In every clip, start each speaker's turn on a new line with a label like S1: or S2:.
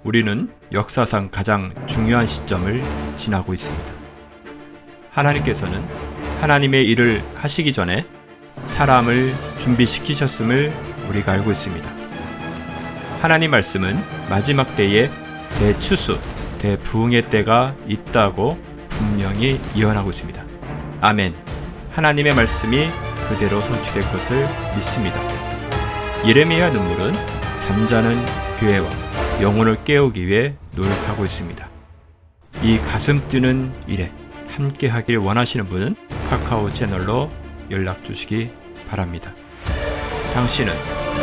S1: 우리는 역사상 가장 중요한 시점을 지나고 있습니다. 하나님께서는 하나님의 일을 하시기 전에 사람을 준비시키셨음을 우리가 알고 있습니다. 하나님 말씀은 마지막 때에 대추수, 대부흥의 때가 있다고 분명히 예언하고 있습니다. 아멘. 하나님의 말씀이 그대로 성취될 것을 믿습니다. 예레미야 눈물은 잠자는 교회와 영혼을 깨우기 위해 노력하고 있습니다. 이 가슴 뛰는 일에 함께 하길 원하시는 분은 카카오 채널로 연락 주시기 바랍니다. 당신은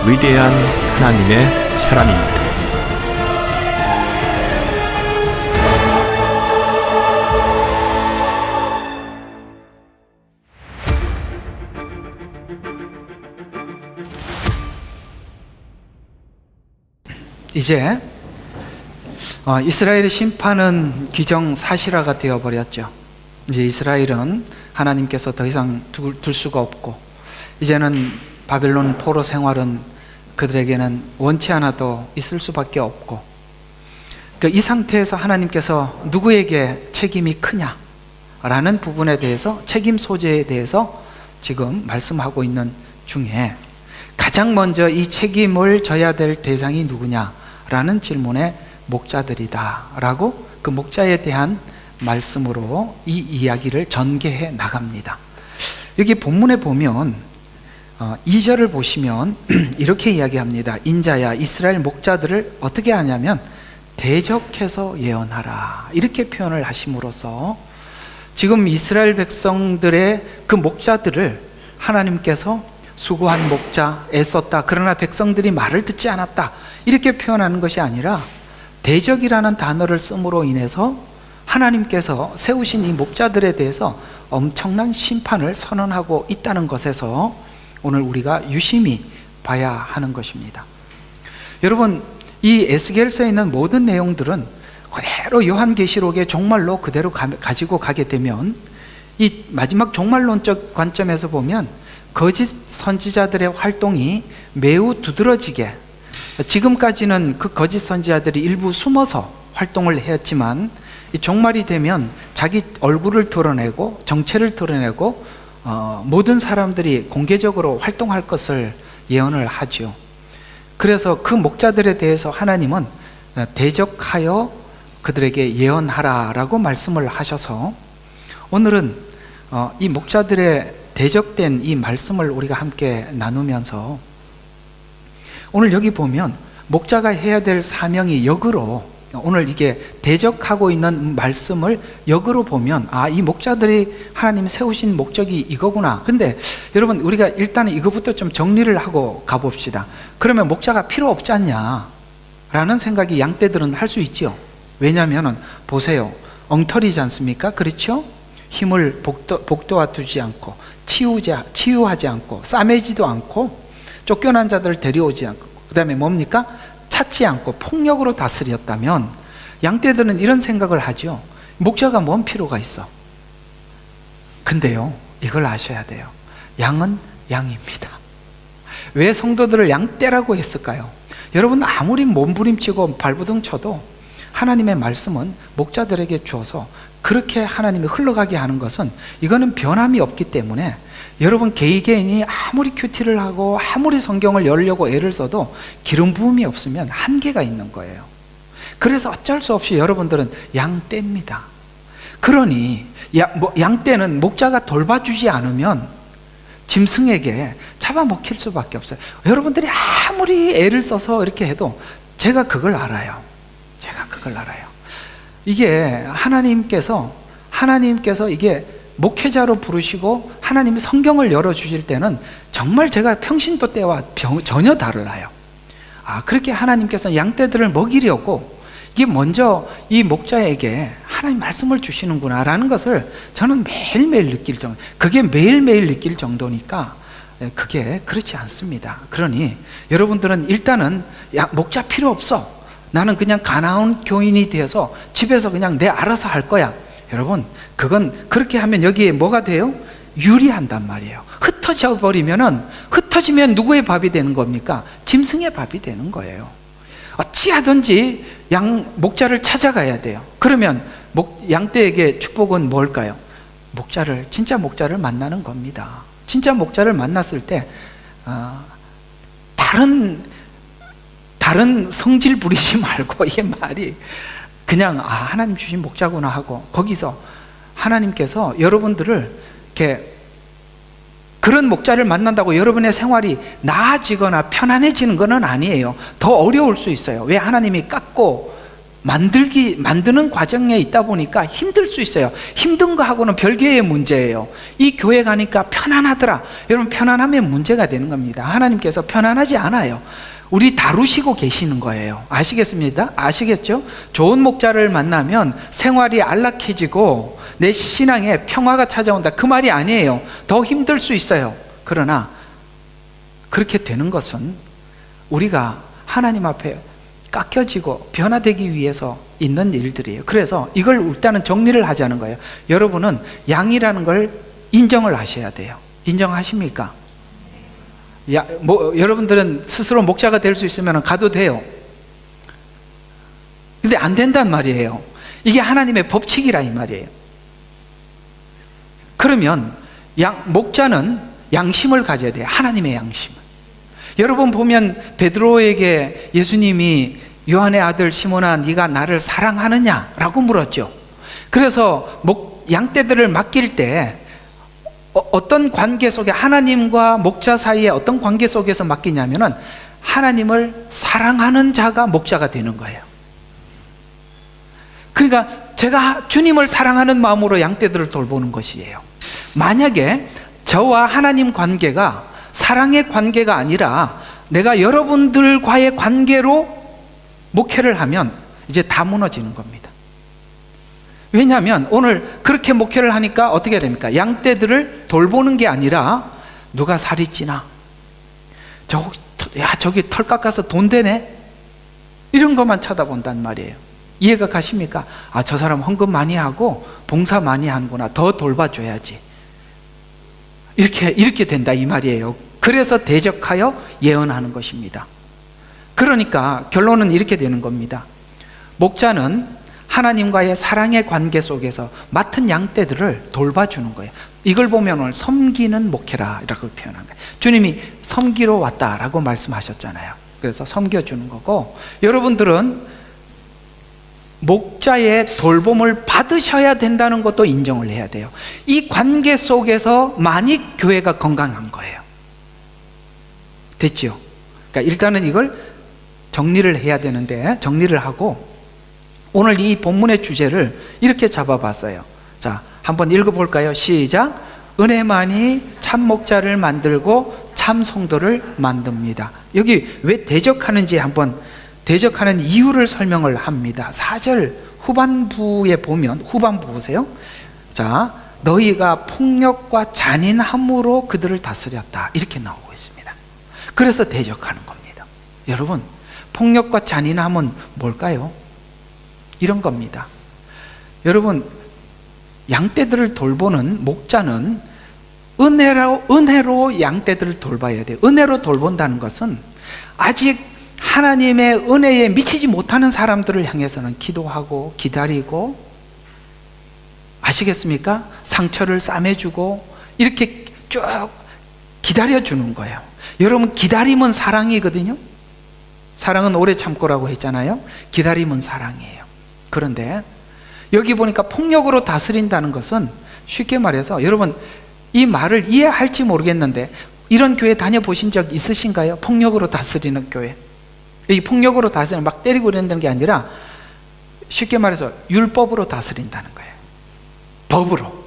S1: 위대한 하나님의 사람입니다.
S2: 이제 이스라엘의 심판은 기정사실화가 되어버렸죠. 이제 이스라엘은 하나님께서 더 이상 둘 수가 없고, 이제는 바벨론 포로 생활은 그들에게는 원치 않아도 있을 수밖에 없고, 이 상태에서 하나님께서 누구에게 책임이 크냐라는 부분에 대해서, 책임 소재에 대해서 지금 말씀하고 있는 중에 가장 먼저 이 책임을 져야 될 대상이 누구냐라는 질문에 목자들이다 라고 그 목자에 대한 말씀으로 이 이야기를 전개해 나갑니다. 여기 본문에 보면 2절을 보시면 이렇게 이야기합니다. 인자야, 이스라엘 목자들을 어떻게 하냐면 대적해서 예언하라, 이렇게 표현을 하심으로써 지금 이스라엘 백성들의 그 목자들을 하나님께서 수고한 목자, 애썼다, 그러나 백성들이 말을 듣지 않았다, 이렇게 표현하는 것이 아니라 대적이라는 단어를 씀으로 인해서 하나님께서 세우신 이 목자들에 대해서 엄청난 심판을 선언하고 있다는 것에서 오늘 우리가 유심히 봐야 하는 것입니다. 여러분, 이 에스겔서에 있는 모든 내용들은 그대로 요한계시록의 종말로 그대로 가지고 가게 되면, 이 마지막 종말론적 관점에서 보면 거짓 선지자들의 활동이 매우 두드러지게, 지금까지는 그 거짓 선지자들이 일부 숨어서 활동을 했지만 이 종말이 되면 자기 얼굴을 드러내고 정체를 드러내고 모든 사람들이 공개적으로 활동할 것을 예언을 하죠. 그래서 그 목자들에 대해서 하나님은 대적하여 그들에게 예언하라라고 말씀을 하셔서 오늘은 이 목자들의 대적된 이 말씀을 우리가 함께 나누면서, 오늘 여기 보면 목자가 해야 될 사명이 역으로, 오늘 이게 대적하고 있는 말씀을 역으로 보면 이 목자들이 하나님이 세우신 목적이 이거구나. 근데 여러분, 우리가 일단은 이거부터 좀 정리를 하고 가봅시다. 그러면 목자가 필요 없지 않냐 라는 생각이 양떼들은 할 수 있죠. 왜냐하면 보세요, 엉터리지 않습니까? 그렇죠? 힘을 복도와 두지 않고 치유하지 않고 싸매지도 않고 쫓겨난 자들을 데려오지 않고, 그 다음에 뭡니까? 찾지 않고 폭력으로 다스렸다면 양떼들은 이런 생각을 하죠. 목자가 뭔 필요가 있어. 근데요, 이걸 아셔야 돼요. 양은 양입니다. 왜 성도들을 양떼라고 했을까요? 여러분, 아무리 몸부림치고 발부둥 쳐도 하나님의 말씀은 목자들에게 주어서 그렇게 하나님이 흘러가게 하는 것은, 이거는 변함이 없기 때문에 여러분 개인이 아무리 큐티를 하고 아무리 성경을 열려고 애를 써도 기름 부음이 없으면 한계가 있는 거예요. 그래서 어쩔 수 없이 여러분들은 양떼입니다. 그러니 양떼는 목자가 돌봐주지 않으면 짐승에게 잡아먹힐 수밖에 없어요. 여러분들이 아무리 애를 써서 이렇게 해도 제가 그걸 알아요. 이게 하나님께서 이게 목회자로 부르시고 하나님이 성경을 열어주실 때는 정말 제가 평신도 때와 전혀 달라요. 그렇게 하나님께서 양떼들을 먹이려고 이게 먼저 이 목자에게 하나님 말씀을 주시는구나 라는 것을 저는 매일매일 느낄 정도, 그게 매일매일 느낄 정도니까 그게 그렇지 않습니다. 그러니 여러분들은 일단은 목자 필요 없어, 나는 그냥 가나안 교인이 되어서 집에서 그냥 내 알아서 할 거야. 여러분, 그건 그렇게 하면 여기에 뭐가 돼요? 유리한단 말이에요. 흩어지면 누구의 밥이 되는 겁니까? 짐승의 밥이 되는 거예요. 어찌하든지 목자를 찾아가야 돼요. 그러면 양떼에게 축복은 뭘까요? 진짜 목자를 만나는 겁니다. 진짜 목자를 만났을 때 다른 성질 부리지 말고, 이게 말이 그냥 하나님 주신 목자구나 하고, 거기서 하나님께서 여러분들을 이렇게, 그런 목자를 만난다고 여러분의 생활이 나아지거나 편안해지는 건 아니에요. 더 어려울 수 있어요. 왜? 하나님이 깎고 만드는 과정에 있다 보니까 힘들 수 있어요. 힘든 거하고는 별개의 문제예요. 이 교회 가니까 편안하더라. 여러분, 편안하면 문제가 되는 겁니다. 하나님께서 편안하지 않아요. 우리 다루시고 계시는 거예요. 아시겠습니다? 아시겠죠? 좋은 목자를 만나면 생활이 안락해지고 내 신앙에 평화가 찾아온다, 그 말이 아니에요. 더 힘들 수 있어요. 그러나 그렇게 되는 것은 우리가 하나님 앞에 깎여지고 변화되기 위해서 있는 일들이에요. 그래서 이걸 일단은 정리를 하자는 거예요. 여러분은 양이라는 걸 인정을 하셔야 돼요. 인정하십니까? 여러분들은 스스로 목자가 될 수 있으면 가도 돼요. 근데 안 된단 말이에요. 이게 하나님의 법칙이라 이 말이에요. 그러면 목자는 양심을 가져야 돼요. 하나님의 양심을. 여러분 보면 베드로에게 예수님이 요한의 아들 시몬아, 네가 나를 사랑하느냐? 라고 물었죠. 그래서 양떼들을 맡길 때 어떤 관계 속에, 하나님과 목자 사이에 어떤 관계 속에서 맡기냐면은 하나님을 사랑하는 자가 목자가 되는 거예요. 그러니까 제가 주님을 사랑하는 마음으로 양떼들을 돌보는 것이에요. 만약에 저와 하나님 관계가 사랑의 관계가 아니라 내가 여러분들과의 관계로 목회를 하면 이제 다 무너지는 겁니다. 왜냐하면 오늘 그렇게 목회를 하니까 어떻게 됩니까? 양떼들을 돌보는 게 아니라 누가 살이 찌나? 저기 털 깎아서 돈 되네? 이런 것만 쳐다본단 말이에요. 이해가 가십니까? 저 사람 헌금 많이 하고 봉사 많이 하는구나, 더 돌봐줘야지. 이렇게 된다 이 말이에요. 그래서 대적하여 예언하는 것입니다. 그러니까 결론은 이렇게 되는 겁니다. 목자는 하나님과의 사랑의 관계 속에서 맡은 양떼들을 돌봐주는 거예요. 이걸 보면 오늘 섬기는 목회라라고 표현한 거예요. 주님이 섬기러 왔다라고 말씀하셨잖아요. 그래서 섬겨주는 거고, 여러분들은 목자의 돌봄을 받으셔야 된다는 것도 인정을 해야 돼요. 이 관계 속에서만이 교회가 건강한 거예요. 됐죠? 그러니까 일단은 이걸 정리를 해야 되는데, 정리를 하고 오늘 이 본문의 주제를 이렇게 잡아봤어요. 자, 한번 읽어볼까요? 시작. 은혜만이 참 목자를 만들고 참 성도를 만듭니다. 여기 왜 대적하는지 한번, 대적하는 이유를 설명을 합니다. 4절 후반부에 보면, 후반부 보세요. 자, 너희가 폭력과 잔인함으로 그들을 다스렸다, 이렇게 나오고 있습니다. 그래서 대적하는 겁니다. 여러분, 폭력과 잔인함은 뭘까요? 이런 겁니다. 여러분, 양떼들을 돌보는 목자는 은혜로 양떼들을 돌봐야 돼요. 은혜로 돌본다는 것은 아직 하나님의 은혜에 미치지 못하는 사람들을 향해서는 기도하고 기다리고, 아시겠습니까? 상처를 싸매주고 이렇게 쭉 기다려주는 거예요. 여러분, 기다림은 사랑이거든요. 사랑은 오래 참고라고 했잖아요. 기다림은 사랑이에요. 그런데 여기 보니까 폭력으로 다스린다는 것은, 쉽게 말해서 여러분 이 말을 이해할지 모르겠는데 이런 교회 다녀보신 적 있으신가요? 폭력으로 다스리는 교회. 이 폭력으로 다스리는, 막 때리고 이러는 게 아니라 쉽게 말해서 율법으로 다스린다는 거예요. 법으로.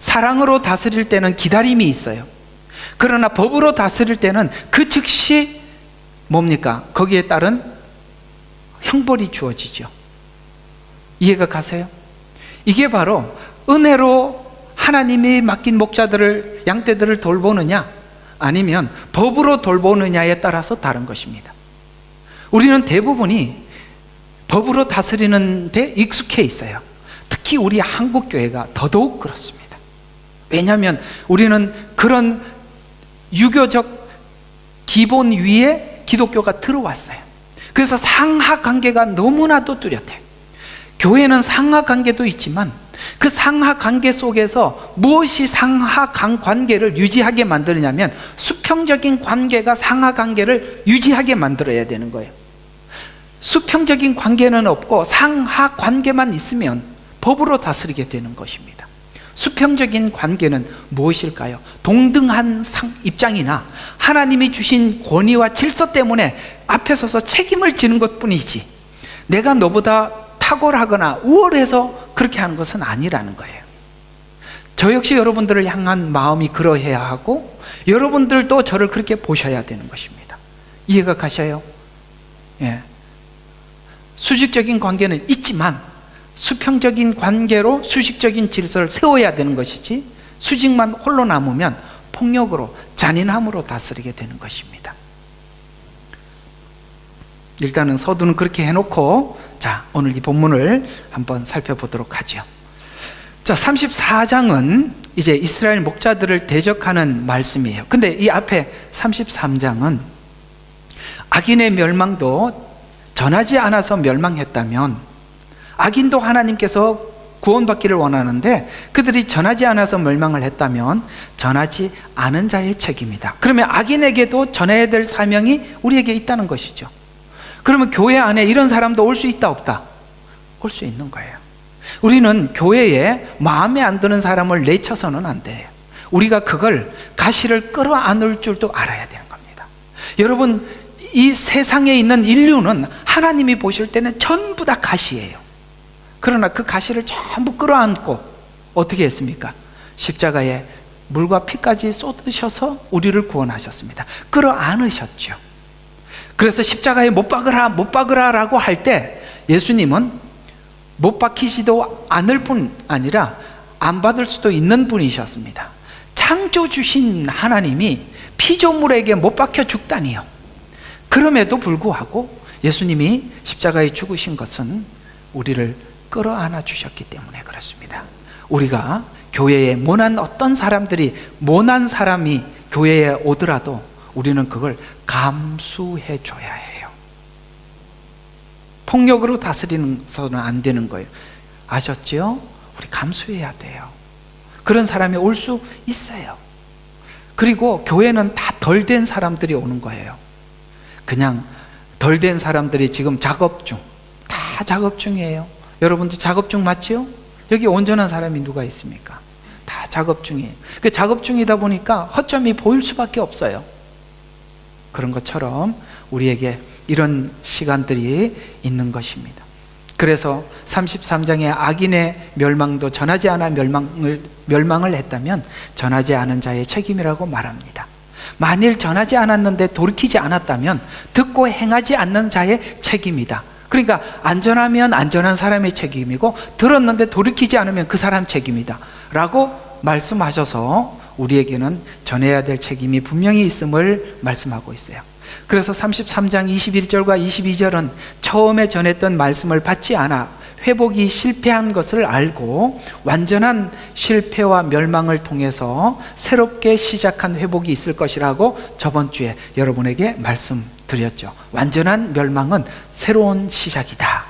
S2: 사랑으로 다스릴 때는 기다림이 있어요. 그러나 법으로 다스릴 때는 그 즉시 뭡니까? 거기에 따른 형벌이 주어지죠. 이해가 가세요? 이게 바로 은혜로 하나님이 맡긴 목자들을, 양떼들을 돌보느냐 아니면 법으로 돌보느냐에 따라서 다른 것입니다. 우리는 대부분이 법으로 다스리는 데 익숙해 있어요. 특히 우리 한국 교회가 더더욱 그렇습니다. 왜냐하면 우리는 그런 유교적 기본 위에 기독교가 들어왔어요. 그래서 상하 관계가 너무나도 뚜렷해. 교회는 상하 관계도 있지만 그 상하 관계 속에서 무엇이 상하 관계를 유지하게 만드느냐면 수평적인 관계가 상하 관계를 유지하게 만들어야 되는 거예요. 수평적인 관계는 없고 상하 관계만 있으면 법으로 다스리게 되는 것입니다. 수평적인 관계는 무엇일까요? 동등한 입장이나 하나님이 주신 권위와 질서 때문에 앞에 서서 책임을 지는 것뿐이지 내가 너보다 탁월하거나 우월해서 그렇게 하는 것은 아니라는 거예요. 저 역시 여러분들을 향한 마음이 그러해야 하고 여러분들도 저를 그렇게 보셔야 되는 것입니다. 이해가 가셔요? 예. 수직적인 관계는 있지만 수평적인 관계로 수직적인 질서를 세워야 되는 것이지 수직만 홀로 남으면 폭력으로 잔인함으로 다스리게 되는 것입니다. 일단은 서두는 그렇게 해놓고 자, 오늘 이 본문을 한번 살펴보도록 하죠. 자, 34장은 이제 이스라엘 목자들을 대적하는 말씀이에요. 근데 이 앞에 33장은 악인의 멸망도 전하지 않아서 멸망했다면 악인도 하나님께서 구원받기를 원하는데 그들이 전하지 않아서 멸망을 했다면 전하지 않은 자의 책임이다. 그러면 악인에게도 전해야 될 사명이 우리에게 있다는 것이죠. 그러면 교회 안에 이런 사람도 올 수 있다 없다? 올 수 있는 거예요. 우리는 교회에 마음에 안 드는 사람을 내쳐서는 안 돼요. 우리가 그걸 가시를 끌어안을 줄도 알아야 되는 겁니다. 여러분, 이 세상에 있는 인류는 하나님이 보실 때는 전부 다 가시예요. 그러나 그 가시를 전부 끌어안고 어떻게 했습니까? 십자가에 물과 피까지 쏟으셔서 우리를 구원하셨습니다. 끌어안으셨죠. 그래서 십자가에 못 박으라 못 박으라라고 할 때 예수님은 못 박히지도 않을 뿐 아니라 안 받을 수도 있는 분이셨습니다. 창조주신 하나님이 피조물에게 못 박혀 죽다니요. 그럼에도 불구하고 예수님이 십자가에 죽으신 것은 우리를 끌어안아 주셨기 때문에 그렇습니다. 우리가 교회에 어떤 사람이 교회에 오더라도 우리는 그걸 감수해 줘야 해요. 폭력으로 다스리서는 안 되는 거예요. 아셨죠? 우리 감수해야 돼요. 그런 사람이 올 수 있어요. 그리고 교회는 다 덜 된 사람들이 오는 거예요. 그냥 덜 된 사람들이 지금 작업 중이에요. 여러분들 작업 중 맞죠? 여기 온전한 사람이 누가 있습니까? 다 작업 중이에요. 그 작업 중이다 보니까 허점이 보일 수밖에 없어요. 그런 것처럼 우리에게 이런 시간들이 있는 것입니다. 그래서 33장의 악인의 멸망도 전하지 않아 멸망을 했다면 전하지 않은 자의 책임이라고 말합니다. 만일 전하지 않았는데 돌이키지 않았다면 듣고 행하지 않는 자의 책임이다. 그러니까 안전하면 안전한 사람의 책임이고 들었는데 돌이키지 않으면 그 사람 책임이다 라고 말씀하셔서 우리에게는 전해야 될 책임이 분명히 있음을 말씀하고 있어요. 그래서 33장 21절과 22절은 처음에 전했던 말씀을 받지 않아 회복이 실패한 것을 알고 완전한 실패와 멸망을 통해서 새롭게 시작한 회복이 있을 것이라고 저번 주에 여러분에게 말씀드렸죠. 완전한 멸망은 새로운 시작이다.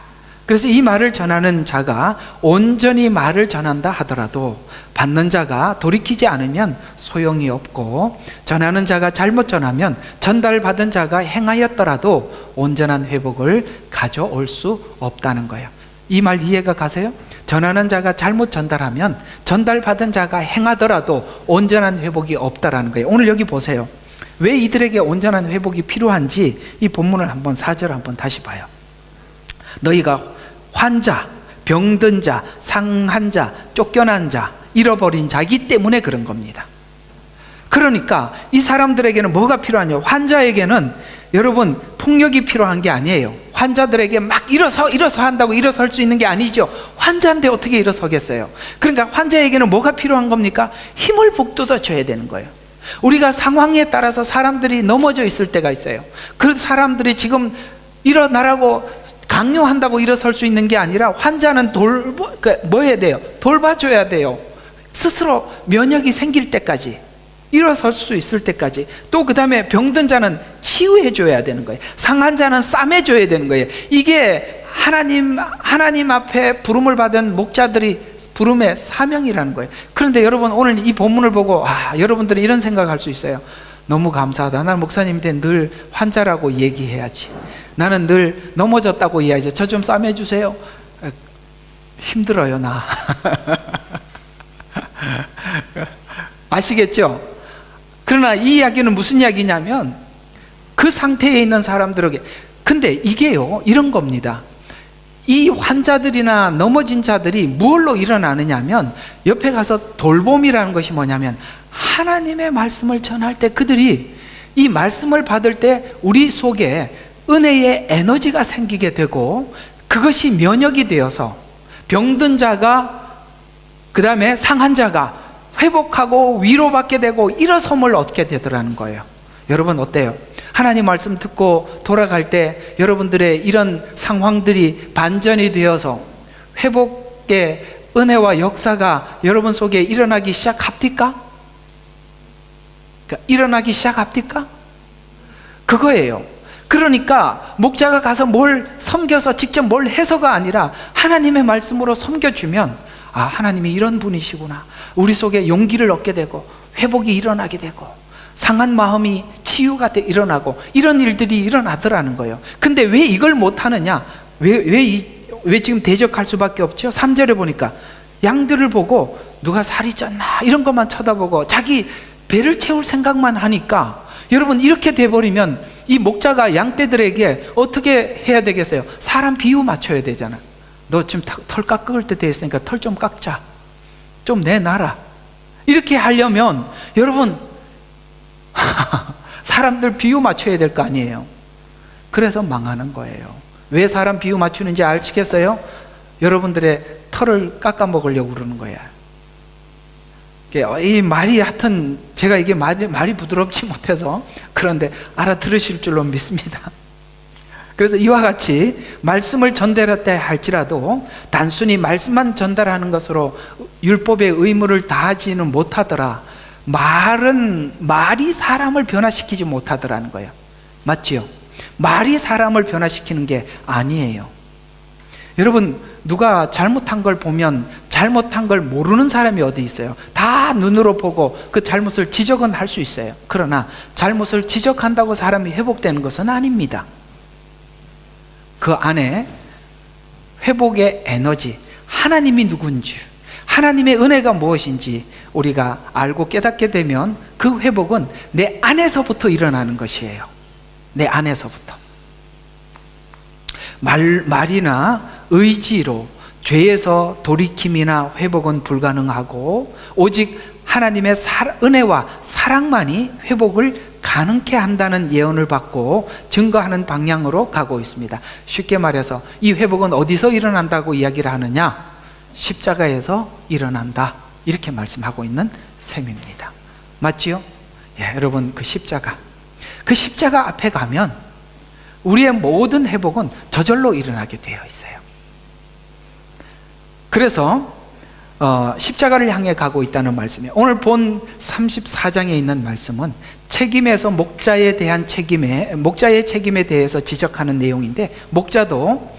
S2: 그래서 이 말을 전하는 자가 온전히 말을 전한다 하더라도 받는 자가 돌이키지 않으면 소용이 없고 전하는 자가 잘못 전하면 전달받은 자가 행하였더라도 온전한 회복을 가져올 수 없다는 거예요. 이 말 이해가 가세요? 전하는 자가 잘못 전달하면 전달받은 자가 행하더라도 온전한 회복이 없다라는 거예요. 오늘 여기 보세요. 왜 이들에게 온전한 회복이 필요한지 이 본문을 한번 4절 한번 다시 봐요. 너희가 환자, 병든 자, 상한 자, 쫓겨난 자, 잃어버린 자이기 때문에 그런 겁니다. 그러니까 이 사람들에게는 뭐가 필요하냐? 환자에게는 여러분 폭력이 필요한 게 아니에요. 환자들에게 막 일어서 한다고 일어설 수 있는 게 아니죠. 환자인데 어떻게 일어서겠어요? 그러니까 환자에게는 뭐가 필요한 겁니까? 힘을 북돋아 줘야 되는 거예요. 우리가 상황에 따라서 사람들이 넘어져 있을 때가 있어요. 그 사람들이 지금 일어나라고 강요한다고 일어설 수 있는 게 아니라 환자는 뭐 해야 돼요? 돌봐줘야 돼요. 스스로 면역이 생길 때까지. 일어설 수 있을 때까지. 또 그 다음에 병든 자는 치유해 줘야 되는 거예요. 상한 자는 싸매 줘야 되는 거예요. 이게 하나님 앞에 부름을 받은 목자들이 부름의 사명이라는 거예요. 그런데 여러분, 오늘 이 본문을 보고 여러분들은 이런 생각할 수 있어요. 너무 감사하다. 나는 목사님한테 늘 환자라고 얘기해야지. 나는 늘 넘어졌다고 이야기해야지. 저 좀 싸매 주세요. 힘들어요, 나. 아시겠죠? 그러나 이 이야기는 무슨 이야기냐면, 그 상태에 있는 사람들에게, 근데 이게요, 이런 겁니다. 이 환자들이나 넘어진 자들이 무엇로 일어나느냐면, 옆에 가서 돌봄이라는 것이 뭐냐면, 하나님의 말씀을 전할 때 그들이 이 말씀을 받을 때 우리 속에 은혜의 에너지가 생기게 되고, 그것이 면역이 되어서 병든 자가, 그 다음에 상한 자가 회복하고 위로받게 되고 일어섬을 얻게 되더라는 거예요. 여러분 어때요? 하나님 말씀 듣고 돌아갈 때 여러분들의 이런 상황들이 반전이 되어서 회복의 은혜와 역사가 여러분 속에 일어나기 시작합니까? 일어나기 시작합니까? 그거예요. 그러니까 목자가 가서 뭘 섬겨서 직접 뭘 해서가 아니라 하나님의 말씀으로 섬겨주면, 하나님이 이런 분이시구나. 우리 속에 용기를 얻게 되고 회복이 일어나게 되고 상한 마음이 치유가 일어나고 이런 일들이 일어나더라는 거예요. 근데 왜 이걸 못하느냐? 왜 지금 대적할 수밖에 없죠? 3절에 보니까 양들을 보고 누가 살이 쪘나 이런 것만 쳐다보고 자기 배를 채울 생각만 하니까, 여러분 이렇게 돼버리면 이 목자가 양떼들에게 어떻게 해야 되겠어요? 사람 비유 맞춰야 되잖아. 너 지금 털 깎을 때 됐으니까 털 좀 깎자, 좀 내놔라, 이렇게 하려면 여러분 사람들 비유 맞춰야 될 거 아니에요. 그래서 망하는 거예요. 왜 사람 비유 맞추는지 아시겠어요? 여러분들의 털을 깎아 먹으려고 그러는 거야. 이 말이 하여튼 제가 이게 말이 부드럽지 못해서 그런데 알아들으실 줄로 믿습니다. 그래서 이와 같이 말씀을 전달했다 할지라도 단순히 말씀만 전달하는 것으로 율법의 의무를 다하지는 못하더라. 말이 사람을 변화시키지 못하더라는 거예요. 맞지요? 말이 사람을 변화시키는 게 아니에요. 여러분, 누가 잘못한 걸 보면 잘못한 걸 모르는 사람이 어디 있어요? 다 눈으로 보고 그 잘못을 지적은 할 수 있어요. 그러나 잘못을 지적한다고 사람이 회복되는 것은 아닙니다. 그 안에 회복의 에너지, 하나님이 누군지, 하나님의 은혜가 무엇인지 우리가 알고 깨닫게 되면 그 회복은 내 안에서부터 일어나는 것이에요. 내 안에서부터. 말이나 의지로 죄에서 돌이킴이나 회복은 불가능하고, 오직 하나님의 은혜와 사랑만이 회복을 가능케 한다는 예언을 받고 증거하는 방향으로 가고 있습니다. 쉽게 말해서 이 회복은 어디서 일어난다고 이야기를 하느냐? 십자가에서 일어난다, 이렇게 말씀하고 있는 셈입니다. 맞지요? 여러분, 그 십자가 앞에 가면 우리의 모든 회복은 저절로 일어나게 되어 있어요. 그래서 십자가를 향해 가고 있다는 말씀이에요. 오늘 본 34장에 있는 말씀은 책임에서 목자의 책임에 대해서 지적하는 내용인데, 목자도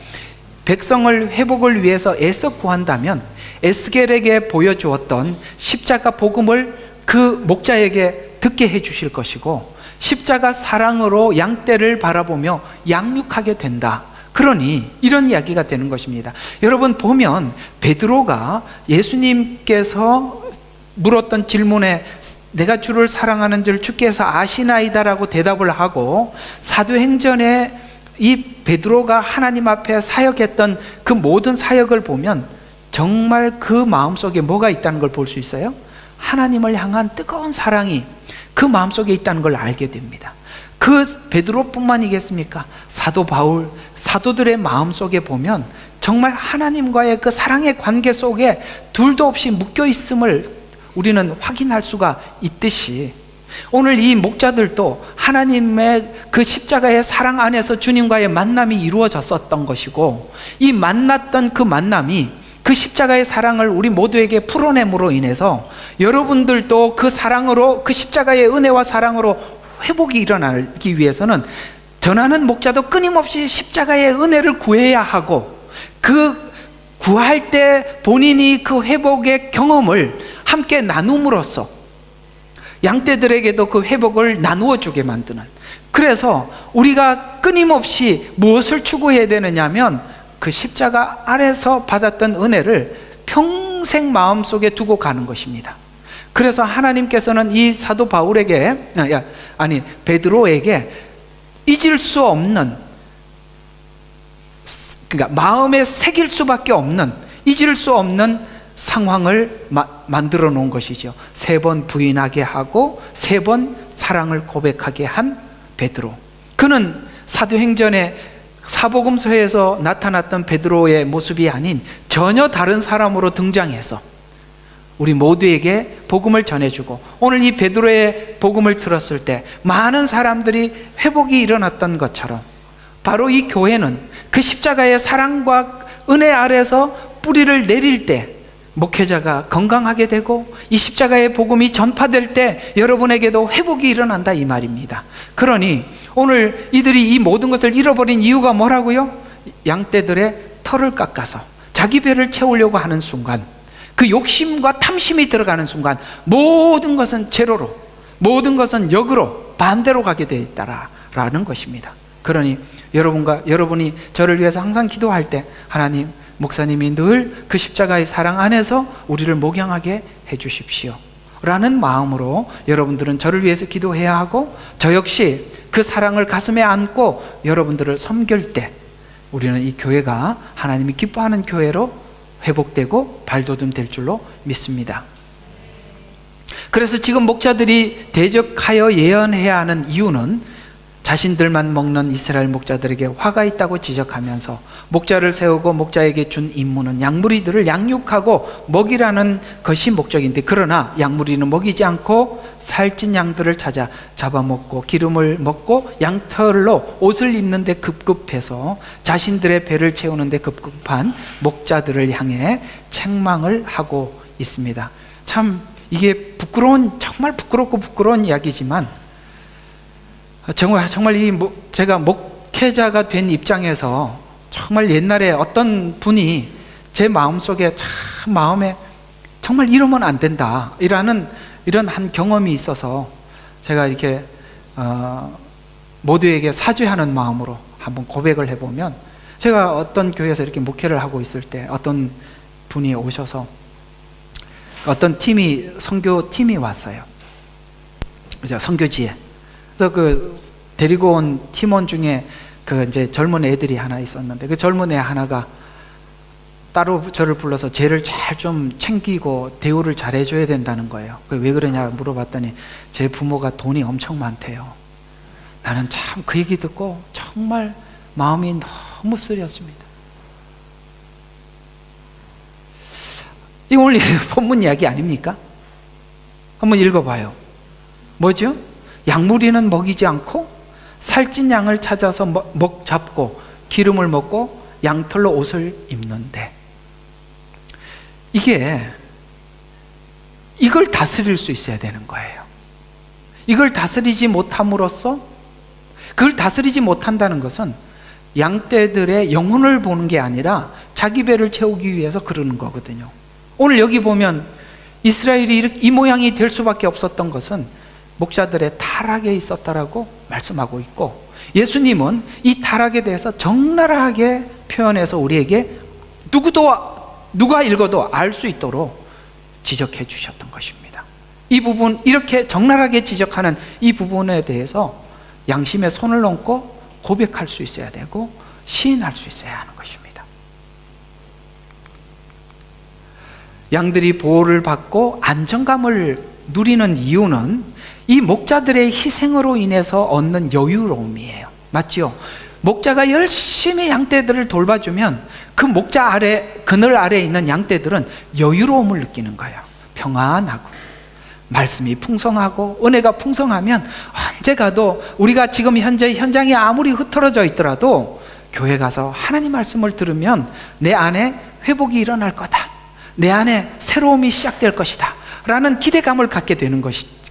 S2: 백성을 회복을 위해서 애써 구한다면 에스겔에게 보여주었던 십자가 복음을 그 목자에게 듣게 해 주실 것이고, 십자가 사랑으로 양떼를 바라보며 양육하게 된다. 그러니 이런 이야기가 되는 것입니다. 여러분 보면 베드로가 예수님께서 물었던 질문에 내가 주를 사랑하는 줄 주께서 아시나이다라고 대답을 하고, 사도행전에 이 베드로가 하나님 앞에 사역했던 그 모든 사역을 보면 정말 그 마음속에 뭐가 있다는 걸 볼 수 있어요. 하나님을 향한 뜨거운 사랑이 그 마음속에 있다는 걸 알게 됩니다. 그 베드로뿐만이겠습니까? 사도 바울, 사도들의 마음속에 보면 정말 하나님과의 그 사랑의 관계 속에 둘도 없이 묶여 있음을 우리는 확인할 수가 있듯이, 오늘 이 목자들도 하나님의 그 십자가의 사랑 안에서 주님과의 만남이 이루어졌었던 것이고, 이 만났던 그 만남이 그 십자가의 사랑을 우리 모두에게 풀어냄으로 인해서 여러분들도 그 사랑으로, 그 십자가의 은혜와 사랑으로 회복이 일어나기 위해서는 전하는 목자도 끊임없이 십자가의 은혜를 구해야 하고, 그 구할 때 본인이 그 회복의 경험을 함께 나눔으로써 양떼들에게도 그 회복을 나누어 주게 만드는, 그래서 우리가 끊임없이 무엇을 추구해야 되느냐 하면 그 십자가 아래서 받았던 은혜를 평생 마음속에 두고 가는 것입니다. 그래서 하나님께서는 이 사도 바울에게, 베드로에게 잊을 수 없는, 그러니까 마음에 새길 수밖에 없는, 잊을 수 없는 상황을 만들어 놓은 것이죠. 3번 부인하게 하고 3번 사랑을 고백하게 한 베드로. 그는 사도행전의 사복음서에서 나타났던 베드로의 모습이 아닌 전혀 다른 사람으로 등장해서 우리 모두에게 복음을 전해주고, 오늘 이 베드로의 복음을 들었을 때 많은 사람들이 회복이 일어났던 것처럼, 바로 이 교회는 그 십자가의 사랑과 은혜 아래서 뿌리를 내릴 때 목회자가 건강하게 되고, 이 십자가의 복음이 전파될 때 여러분에게도 회복이 일어난다, 이 말입니다. 그러니 오늘 이들이 이 모든 것을 잃어버린 이유가 뭐라고요? 양떼들의 털을 깎아서 자기 배를 채우려고 하는 순간, 그 욕심과 탐심이 들어가는 순간 모든 것은 제로로, 모든 것은 역으로, 반대로 가게 되어 있다라는 것입니다. 그러니 여러분이 저를 위해서 항상 기도할 때, 하나님, 목사님이 늘 그 십자가의 사랑 안에서 우리를 목양하게 해주십시오 라는 마음으로 여러분들은 저를 위해서 기도해야 하고, 저 역시 그 사랑을 가슴에 안고 여러분들을 섬길 때 우리는 이 교회가 하나님이 기뻐하는 교회로 회복되고 발돋움 될 줄로 믿습니다. 그래서 지금 목자들이 대적하여 예언해야 하는 이유는 자신들만 먹는 이스라엘 목자들에게 화가 있다고 지적하면서, 목자를 세우고 목자에게 준 임무는 양무리들을 양육하고 먹이라는 것이 목적인데, 그러나 양무리는 먹이지 않고 살찐 양들을 찾아 잡아먹고 기름을 먹고 양털로 옷을 입는 데 급급해서 자신들의 배를 채우는 데 급급한 목자들을 향해 책망을 하고 있습니다. 참 이게 정말 부끄럽고 부끄러운 이야기지만, 정말 제가 목회자가 된 입장에서 정말 옛날에 어떤 분이 제 마음속에 참 마음에 정말 이러면 안 된다 이런 한 경험이 있어서 제가 이렇게 모두에게 사죄하는 마음으로 한번 고백을 해보면, 제가 어떤 교회에서 이렇게 목회를 하고 있을 때 어떤 분이 오셔서 어떤 선교팀이 왔어요. 선교지에. 그래서 그 데리고 온 팀원 중에 그 이제 젊은 애들이 하나 있었는데, 그 젊은 애 하나가 따로 저를 불러서 쟤를 잘 좀 챙기고 대우를 잘 해줘야 된다는 거예요. 왜 그러냐 물어봤더니 제 부모가 돈이 엄청 많대요. 나는 참 그 얘기 듣고 정말 마음이 너무 쓰렸습니다. 이거 오늘 본문 이야기 아닙니까? 한번 읽어봐요. 뭐죠? 양무리는 먹이지 않고 살찐 양을 찾아서 먹 잡고 기름을 먹고 양털로 옷을 입는데, 이걸 다스릴 수 있어야 되는 거예요. 이걸 다스리지 못함으로써, 그걸 다스리지 못한다는 것은 양떼들의 영혼을 보는 게 아니라 자기 배를 채우기 위해서 그러는 거거든요. 오늘 여기 보면 이스라엘이 이 모양이 될 수밖에 없었던 것은 목자들의 타락에 있었다라고 말씀하고 있고, 예수님은 이 타락에 대해서 적나라하게 표현해서 우리에게 누가 읽어도 알 수 있도록 지적해 주셨던 것입니다. 이 부분, 이렇게 적나라하게 지적하는 이 부분에 대해서 양심에 손을 얹고 고백할 수 있어야 되고 시인할 수 있어야 하는 것입니다. 양들이 보호를 받고 안정감을 누리는 이유는 이 목자들의 희생으로 인해서 얻는 여유로움이에요. 맞죠? 목자가 열심히 양떼들을 돌봐주면 그 목자 아래, 그늘 아래에 있는 양떼들은 여유로움을 느끼는 거예요. 평안하고 말씀이 풍성하고 은혜가 풍성하면 언제 가도, 우리가 지금 현재 현장이 아무리 흩어져 있더라도 교회 가서 하나님 말씀을 들으면 내 안에 회복이 일어날 거다. 내 안에 새로움이 시작될 것이다. 라는 기대감을 갖게 되는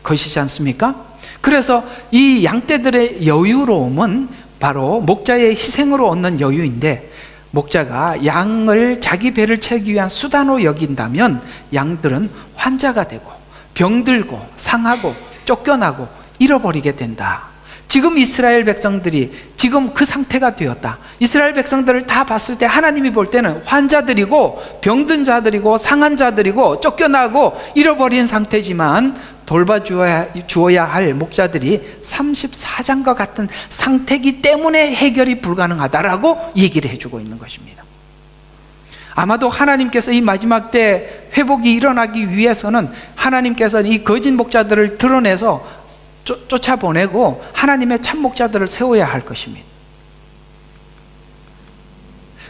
S2: 것이지 않습니까? 그래서 이 양떼들의 여유로움은 바로 목자의 희생으로 얻는 여유인데, 목자가 양을 자기 배를 채우기 위한 수단으로 여긴다면 양들은 환자가 되고 병들고 상하고 쫓겨나고 잃어버리게 된다. 지금 이스라엘 백성들이 지금 그 상태가 되었다. 이스라엘 백성들을 다 봤을 때 하나님이 볼 때는 환자들이고 병든 자들이고 상한 자들이고 쫓겨나고 잃어버린 상태지만 돌봐주어야 할 목자들이 34장과 같은 상태이기 때문에 해결이 불가능하다라고 얘기를 해주고 있는 것입니다. 아마도 하나님께서 이 마지막 때 회복이 일어나기 위해서는 하나님께서 이 거짓 목자들을 드러내서 쫓아보내고 하나님의 참 목자들을 세워야 할 것입니다.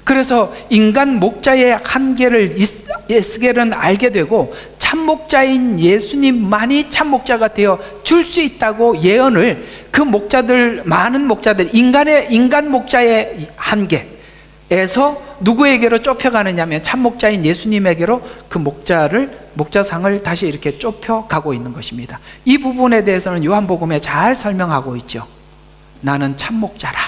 S2: 그래서 인간 목자의 한계를 에스겔은 알게 되고 참 목자인 예수님만이 참 목자가 되어 줄 수 있다고 예언을, 그 목자들, 많은 목자들, 인간 목자의 한계에서 누구에게로 좁혀가느냐면 참 목자인 예수님에게로 그 목자상을 다시 이렇게 좁혀가고 있는 것입니다. 이 부분에 대해서는 요한복음에 잘 설명하고 있죠. 나는 참 목자라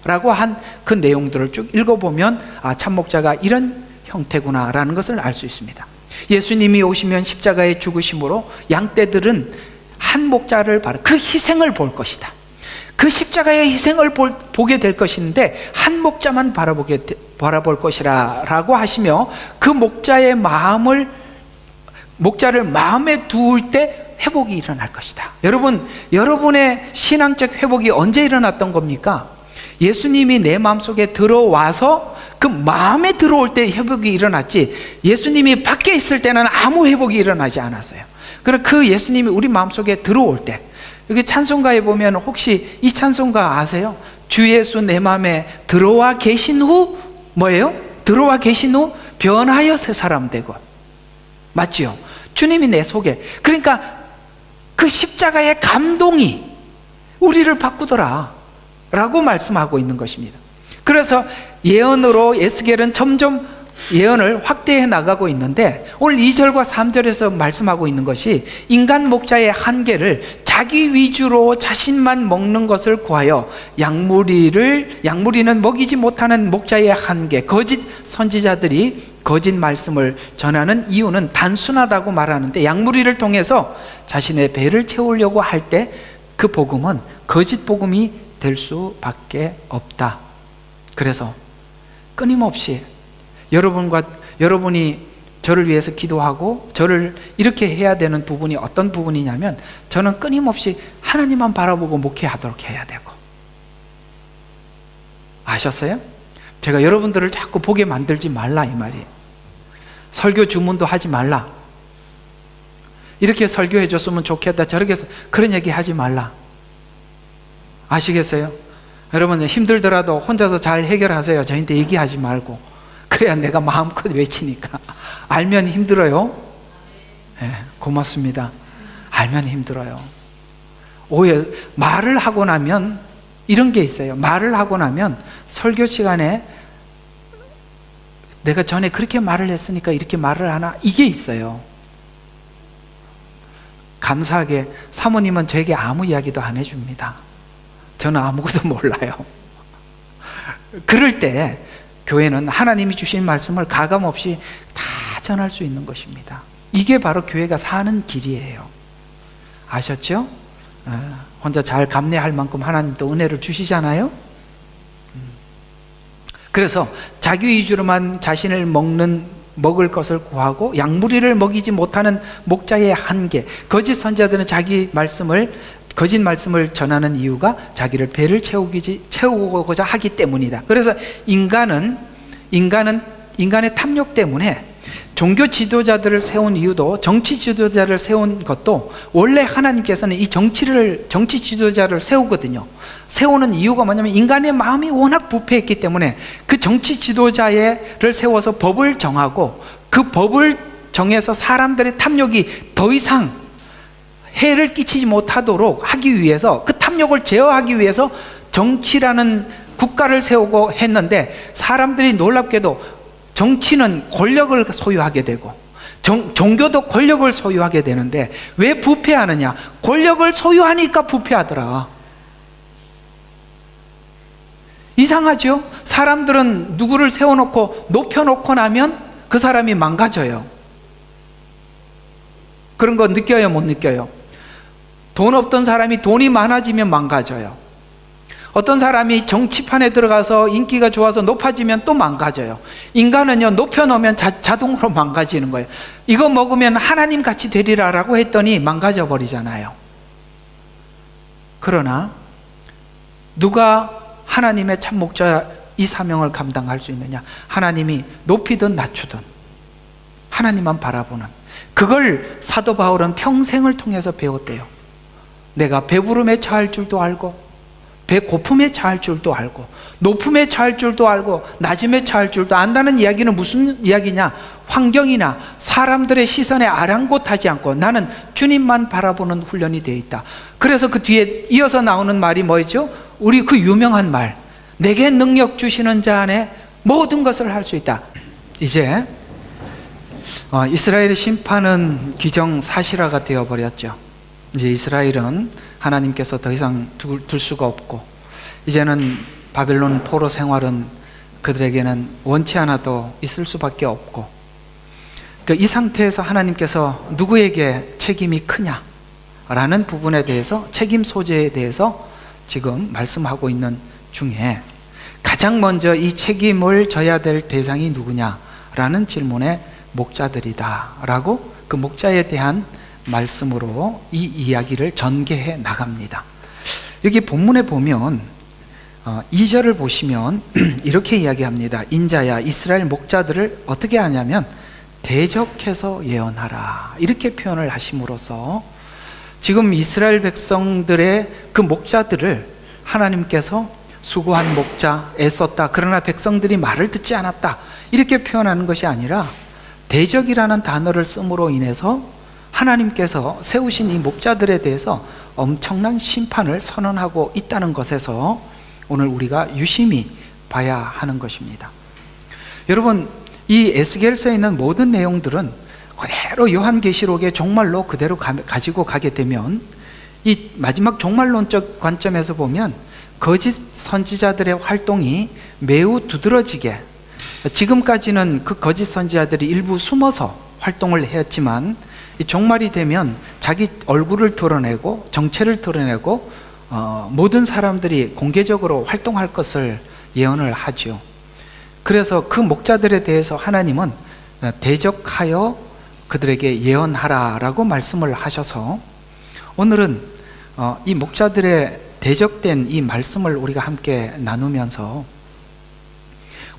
S2: 라고 한 그 내용들을 쭉 읽어보면 참 목자가 이런 형태구나 라는 것을 알 수 있습니다. 예수님이 오시면 십자가의 죽으심으로 양떼들은 한 목자를 그 희생을 볼 것이다. 그 십자가의 희생을 보게 될 것인데 한 목자만 바라볼 것이라 라고 하시며, 그 목자를 마음에 두을 때 회복이 일어날 것이다. 여러분의 신앙적 회복이 언제 일어났던 겁니까? 예수님이 내 마음속에 들어와서 그 마음에 들어올 때 회복이 일어났지, 예수님이 밖에 있을 때는 아무 회복이 일어나지 않았어요. 그러나 그 예수님이 우리 마음속에 들어올 때, 여기 찬송가에 보면 혹시 이 찬송가 아세요? 주 예수 내 마음에 들어와 계신 후 뭐예요? 들어와 계신 후 변하여 새 사람 되고, 맞지요? 주님이 내 속에, 그러니까 그 십자가의 감동이 우리를 바꾸더라 라고 말씀하고 있는 것입니다. 그래서 예언으로 에스겔은 점점 예언을 확대해 나가고 있는데, 오늘 2절과 3절에서 말씀하고 있는 것이 인간 목자의 한계를 자기 위주로 자신만 먹는 것을 구하여 양무리는 먹이지 못하는 목자의 한계, 거짓 선지자들이 거짓 말씀을 전하는 이유는 단순하다고 말하는데, 양무리를 통해서 자신의 배를 채우려고 할 때 그 복음은 거짓 복음이 될 수밖에 없다. 그래서 끊임없이 여러분이 저를 위해서 기도하고 저를 이렇게 해야 되는 부분이 어떤 부분이냐면, 저는 끊임없이 하나님만 바라보고 목회하도록 해야 되고, 아셨어요? 제가 여러분들을 자꾸 보게 만들지 말라 이 말이에요. 설교 주문도 하지 말라, 이렇게 설교해 줬으면 좋겠다, 저렇게 해서 그런 얘기 하지 말라. 아시겠어요? 여러분 힘들더라도 혼자서 잘 해결하세요. 저한테 얘기하지 말고. 그래야 내가 마음껏 외치니까. 알면 힘들어요? 네, 고맙습니다. 알면 힘들어요. 오히려 말을 하고 나면 이런 게 있어요. 말을 하고 나면 설교 시간에 내가 전에 그렇게 말을 했으니까 이렇게 말을 하나, 이게 있어요. 감사하게 사모님은 저에게 아무 이야기도 안 해줍니다. 저는 아무것도 몰라요. 그럴 때 교회는 하나님이 주신 말씀을 가감없이 다 전할 수 있는 것입니다. 이게 바로 교회가 사는 길이에요. 아셨죠? 혼자 잘 감내할 만큼 하나님도 은혜를 주시잖아요. 그래서 자기 위주로만 자신을 먹을 것을 구하고 양무리를 먹이지 못하는 목자의 한계, 거짓 선지자들은 거짓 말씀을 전하는 이유가 자기를 배를 채우고자 하기 때문이다. 그래서 인간의 탐욕 때문에 종교 지도자들을 세운 이유도, 정치 지도자를 세운 것도, 원래 하나님께서는 이 정치 지도자를 세우거든요. 세우는 이유가 뭐냐면 인간의 마음이 워낙 부패했기 때문에 그 정치 지도자를 세워서 법을 정하고, 그 법을 정해서 사람들의 탐욕이 더 이상 해를 끼치지 못하도록 하기 위해서, 그 탐욕을 제어하기 위해서 정치라는 국가를 세우고 했는데, 사람들이 놀랍게도 정치는 권력을 소유하게 되고 종교도 권력을 소유하게 되는데 왜 부패하느냐? 권력을 소유하니까 부패하더라. 이상하죠? 사람들은 누구를 세워놓고 높여놓고 나면 그 사람이 망가져요. 그런 거 느껴요, 못 느껴요? 돈 없던 사람이 돈이 많아지면 망가져요. 어떤 사람이 정치판에 들어가서 인기가 좋아서 높아지면 또 망가져요. 인간은요, 높여놓으면 자동으로 망가지는 거예요. 이거 먹으면 하나님 같이 되리라라고 했더니 망가져 버리잖아요. 그러나 누가 하나님의 참 목자 이 사명을 감당할 수 있느냐? 하나님이 높이든 낮추든 하나님만 바라보는, 그걸 사도 바울은 평생을 통해서 배웠대요. 내가 배부름에 처할 줄도 알고 배고픔에 처할 줄도 알고 높음에 처할 줄도 알고 낮음에 처할 줄도 안다는 이야기는 무슨 이야기냐? 환경이나 사람들의 시선에 아랑곳하지 않고 나는 주님만 바라보는 훈련이 되어 있다. 그래서 그 뒤에 이어서 나오는 말이 뭐였죠? 우리 그 유명한 말, 내게 능력 주시는 자 안에 모든 것을 할 수 있다. 이제 이스라엘의 심판은 기정사실화가 되어버렸죠. 이제 이스라엘은 하나님께서 더 이상 둘 수가 없고 이제는 바벨론 포로 생활은 그들에게는 원치 않아도 있을 수밖에 없고, 이 상태에서 하나님께서 누구에게 책임이 크냐라는 부분에 대해서, 책임 소재에 대해서 지금 말씀하고 있는 중에 가장 먼저 이 책임을 져야 될 대상이 누구냐라는 질문에 목자들이다라고 그 목자에 대한 말씀으로 이 이야기를 전개해 나갑니다. 여기 본문에 보면 2절을 보시면 이렇게 이야기합니다. 인자야 이스라엘 목자들을 어떻게 하냐면 대적해서 예언하라, 이렇게 표현을 하심으로써 지금 이스라엘 백성들의 그 목자들을 하나님께서 수고한 목자, 애썼다, 그러나 백성들이 말을 듣지 않았다, 이렇게 표현하는 것이 아니라 대적이라는 단어를 씀으로 인해서 하나님께서 세우신 이 목자들에 대해서 엄청난 심판을 선언하고 있다는 것에서 오늘 우리가 유심히 봐야 하는 것입니다. 여러분, 이 에스겔서에 있는 모든 내용들은 그대로 요한계시록의 종말로 그대로 가지고 가게 되면 이 마지막 종말론적 관점에서 보면 거짓 선지자들의 활동이 매우 두드러지게, 지금까지는 그 거짓 선지자들이 일부 숨어서 활동을 했지만 이 종말이 되면 자기 얼굴을 드러내고 정체를 드러내고 모든 사람들이 공개적으로 활동할 것을 예언을 하죠. 그래서 그 목자들에 대해서 하나님은 대적하여 그들에게 예언하라라고 말씀을 하셔서 오늘은 이 목자들의 대적된 이 말씀을 우리가 함께 나누면서,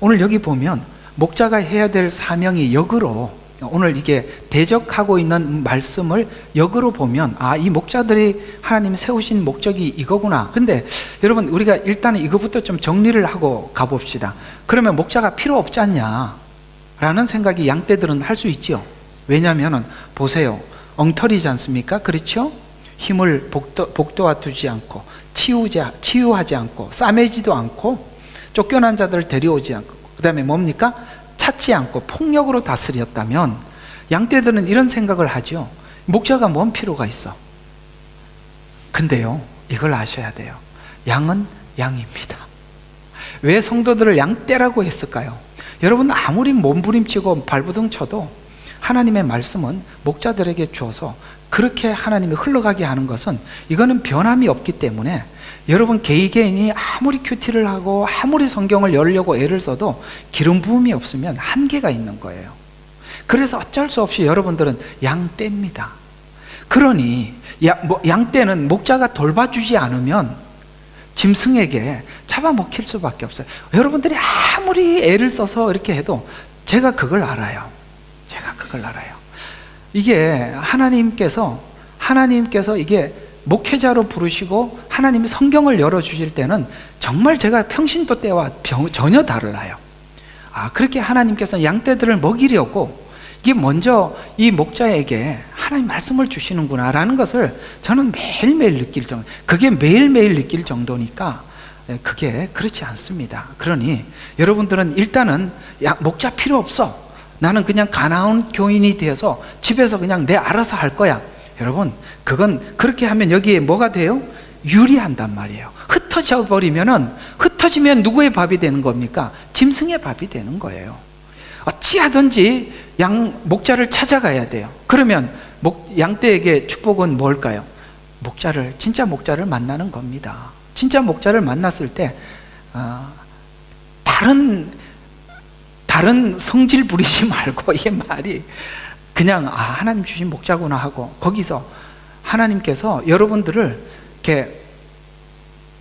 S2: 오늘 여기 보면 목자가 해야 될 사명이 역으로, 오늘 이게 대적하고 있는 말씀을 역으로 보면 이 목자들이 하나님이 세우신 목적이 이거구나. 근데 여러분, 우리가 일단은 이거부터 좀 정리를 하고 가봅시다. 그러면 목자가 필요 없지 않냐 라는 생각이 양떼들은 할 수 있죠. 왜냐하면 보세요, 엉터리지 않습니까? 그렇죠? 힘을 복도와 두지 않고 치유하지 않고 싸매지도 않고 쫓겨난 자들을 데려오지 않고, 그 다음에 뭡니까? 찾지 않고 폭력으로 다스렸다면 양떼들은 이런 생각을 하죠. 목자가 뭔 필요가 있어? 근데요, 이걸 아셔야 돼요. 양은 양입니다. 왜 성도들을 양떼라고 했을까요? 여러분, 아무리 몸부림치고 발부둥 쳐도 하나님의 말씀은 목자들에게 주어서 그렇게 하나님이 흘러가게 하는 것은, 이거는 변함이 없기 때문에 여러분 개인이 아무리 큐티를 하고 아무리 성경을 열려고 애를 써도 기름 부음이 없으면 한계가 있는 거예요. 그래서 어쩔 수 없이 여러분들은 양떼입니다. 그러니 양떼는 목자가 돌봐주지 않으면 짐승에게 잡아먹힐 수밖에 없어요. 여러분들이 아무리 애를 써서 이렇게 해도 제가 그걸 알아요. 이게 하나님께서 이게 목회자로 부르시고 하나님이 성경을 열어주실 때는 정말 제가 평신도 때와 전혀 달라요. 그렇게 하나님께서 양떼들을 먹이려고 이게 먼저 이 목자에게 하나님 말씀을 주시는구나 라는 것을 저는 매일매일 느낄 정도, 그게 매일매일 느낄 정도니까 그게 그렇지 않습니다. 그러니 여러분들은 일단은 목자 필요 없어. 나는 그냥 가나안 교인이 되어서 집에서 그냥 내 알아서 할 거야. 여러분, 그건 그렇게 하면 여기에 뭐가 돼요? 유리한단 말이에요. 흩어지면 누구의 밥이 되는 겁니까? 짐승의 밥이 되는 거예요. 어찌하든지 목자를 찾아가야 돼요. 그러면 양떼에게 축복은 뭘까요? 진짜 목자를 만나는 겁니다. 진짜 목자를 만났을 때 다른 성질 부리지 말고, 이게 말이 그냥 하나님 주신 목자구나 하고, 거기서 하나님께서 여러분들을 이렇게,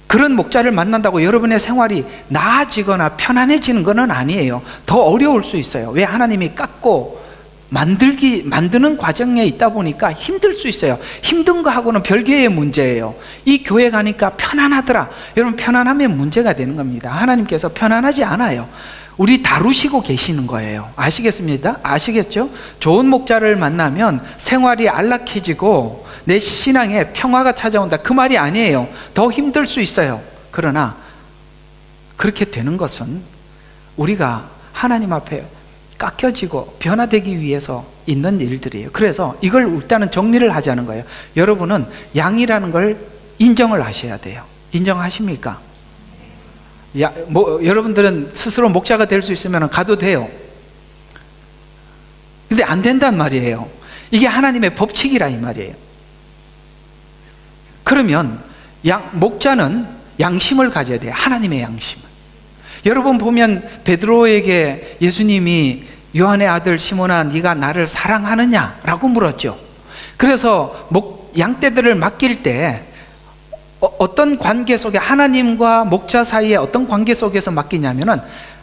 S2: 그런 목자를 만난다고 여러분의 생활이 나아지거나 편안해지는 건 아니에요. 더 어려울 수 있어요. 왜? 하나님이 깎고 만드는 과정에 있다 보니까 힘들 수 있어요. 힘든 거하고는 별개의 문제예요. 이 교회 가니까 편안하더라. 여러분, 편안하면 문제가 되는 겁니다. 하나님께서 편안하지 않아요. 우리 다루시고 계시는 거예요. 아시겠습니다? 아시겠죠? 좋은 목자를 만나면 생활이 안락해지고 내 신앙에 평화가 찾아온다, 그 말이 아니에요. 더 힘들 수 있어요. 그러나 그렇게 되는 것은 우리가 하나님 앞에 깎여지고 변화되기 위해서 있는 일들이에요. 그래서 이걸 일단은 정리를 하자는 거예요. 여러분은 양이라는 걸 인정을 하셔야 돼요. 인정하십니까? 여러분들은 스스로 목자가 될 수 있으면 가도 돼요. 근데 안 된단 말이에요. 이게 하나님의 법칙이라 이 말이에요. 그러면 목자는 양심을 가져야 돼요. 하나님의 양심을. 여러분 보면 베드로에게 예수님이 요한의 아들 시몬아, 네가 나를 사랑하느냐? 라고 물었죠. 그래서 양떼들을 맡길 때 어떤 관계 속에, 하나님과 목자 사이에 어떤 관계 속에서 맡기냐면은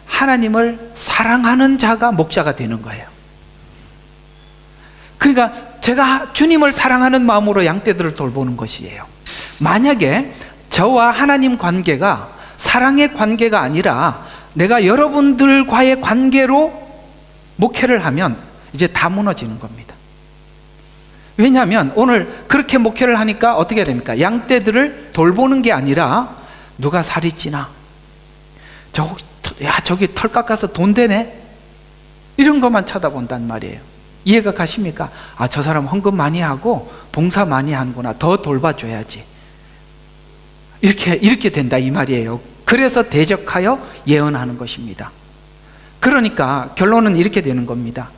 S2: 하나님을 사랑하는 자가 목자가 되는 거예요. 그러니까 제가 주님을 사랑하는 마음으로 양떼들을 돌보는 것이에요. 만약에 저와 하나님 관계가 사랑의 관계가 아니라 내가 여러분들과의 관계로 목회를 하면 이제 다 무너지는 겁니다. 왜냐하면 오늘 그렇게 목회를 하니까 어떻게 됩니까? 양떼들을 돌보는 게 아니라 누가 살이 찌나? 저기 털 깎아서 돈 되네? 이런 것만 쳐다본단 말이에요. 이해가 가십니까? 저 사람 헌금 많이 하고 봉사 많이 하는구나. 더 돌봐줘야지. 이렇게 된다 이 말이에요. 그래서 대적하여 예언하는 것입니다. 그러니까 결론은 이렇게 되는 겁니다.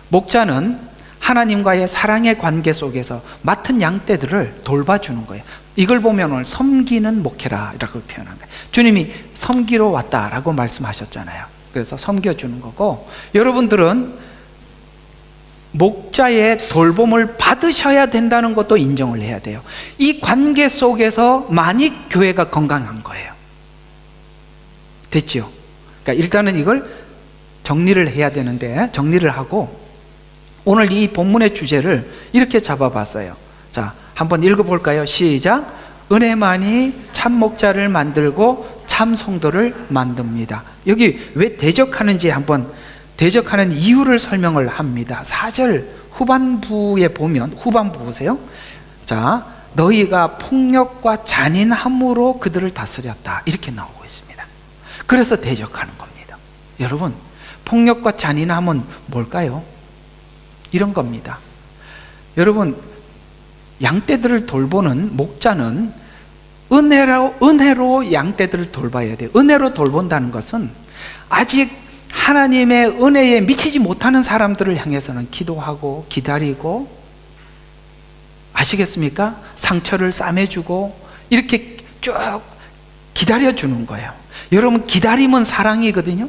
S2: 목자는 하나님과의 사랑의 관계 속에서 맡은 양떼들을 돌봐주는 거예요. 이걸 보면 오늘 섬기는 목회라라고 표현한 거예요. 주님이 섬기러 왔다라고 말씀하셨잖아요. 그래서 섬겨주는 거고, 여러분들은 목자의 돌봄을 받으셔야 된다는 것도 인정을 해야 돼요. 이 관계 속에서만이 교회가 건강한 거예요. 됐죠? 그러니까 일단은 이걸 정리를 해야 되는데, 정리를 하고 오늘 이 본문의 주제를 이렇게 잡아봤어요. 자, 한번 읽어볼까요? 시작. 은혜만이 참 목자를 만들고 참 성도를 만듭니다. 여기 왜 대적하는지 한번, 대적하는 이유를 설명을 합니다. 4절 후반부에 보면, 후반부 보세요. 자, 너희가 폭력과 잔인함으로 그들을 다스렸다, 이렇게 나오고 있습니다. 그래서 대적하는 겁니다. 여러분, 폭력과 잔인함은 뭘까요? 이런 겁니다. 여러분, 양떼들을 돌보는 목자는 은혜로 양떼들을 돌봐야 돼요. 은혜로 돌본다는 것은 아직 하나님의 은혜에 미치지 못하는 사람들을 향해서는 기도하고 기다리고, 아시겠습니까? 상처를 싸매주고 이렇게 쭉 기다려주는 거예요. 여러분, 기다림은 사랑이거든요.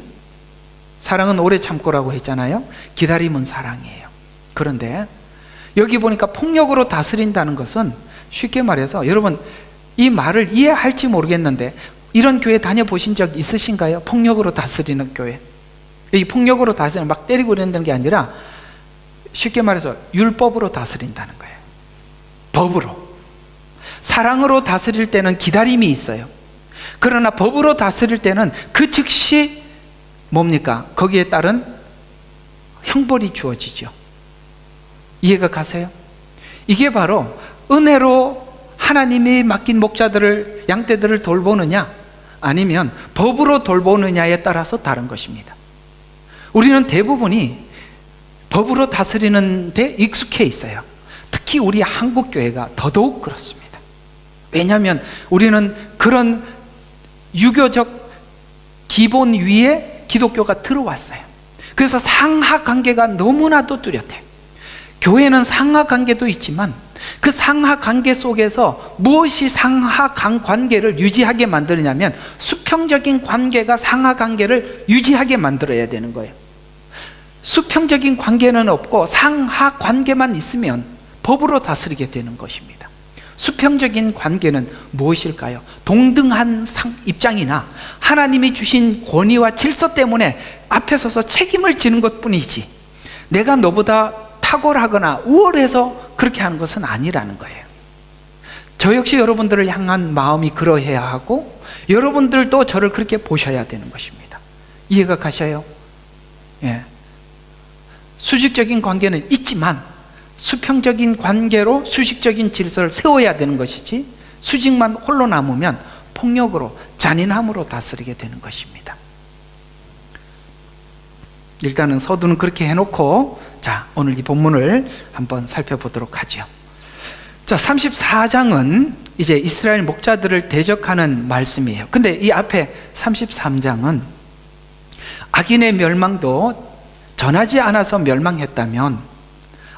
S2: 사랑은 오래 참고라고 했잖아요. 기다림은 사랑이에요. 그런데 여기 보니까 폭력으로 다스린다는 것은, 쉽게 말해서 여러분 이 말을 이해할지 모르겠는데 이런 교회 다녀보신 적 있으신가요? 폭력으로 다스리는 교회. 이 폭력으로 다스리는, 막 때리고 이러는 게 아니라 쉽게 말해서 율법으로 다스린다는 거예요. 법으로. 사랑으로 다스릴 때는 기다림이 있어요. 그러나 법으로 다스릴 때는 그 즉시 뭡니까? 거기에 따른 형벌이 주어지죠. 이해가 가세요? 이게 바로 은혜로 하나님이 맡긴 목자들을, 양떼들을 돌보느냐 아니면 법으로 돌보느냐에 따라서 다른 것입니다. 우리는 대부분이 법으로 다스리는 데 익숙해 있어요. 특히 우리 한국 교회가 더더욱 그렇습니다. 왜냐하면 우리는 그런 유교적 기본 위에 기독교가 들어왔어요. 그래서 상하 관계가 너무나도 뚜렷해. 교회는 상하 관계도 있지만 그 상하 관계 속에서 무엇이 상하 관계를 유지하게 만드느냐면 수평적인 관계가 상하 관계를 유지하게 만들어야 되는 거예요. 수평적인 관계는 없고 상하 관계만 있으면 법으로 다스리게 되는 것입니다. 수평적인 관계는 무엇일까요? 동등한 입장이나 하나님이 주신 권위와 질서 때문에 앞에 서서 책임을 지는 것뿐이지 내가 너보다 탁월하거나 우월해서 그렇게 하는 것은 아니라는 거예요. 저 역시 여러분들을 향한 마음이 그러해야 하고 여러분들도 저를 그렇게 보셔야 되는 것입니다. 이해가 가셔요? 예. 수직적인 관계는 있지만 수평적인 관계로 수직적인 질서를 세워야 되는 것이지 수직만 홀로 남으면 폭력으로 잔인함으로 다스리게 되는 것입니다. 일단은 서두는 그렇게 해놓고 자, 오늘 이 본문을 한번 살펴보도록 하죠. 자, 34장은 이제 이스라엘 목자들을 대적하는 말씀이에요. 근데 이 앞에 33장은 악인의 멸망도 전하지 않아서 멸망했다면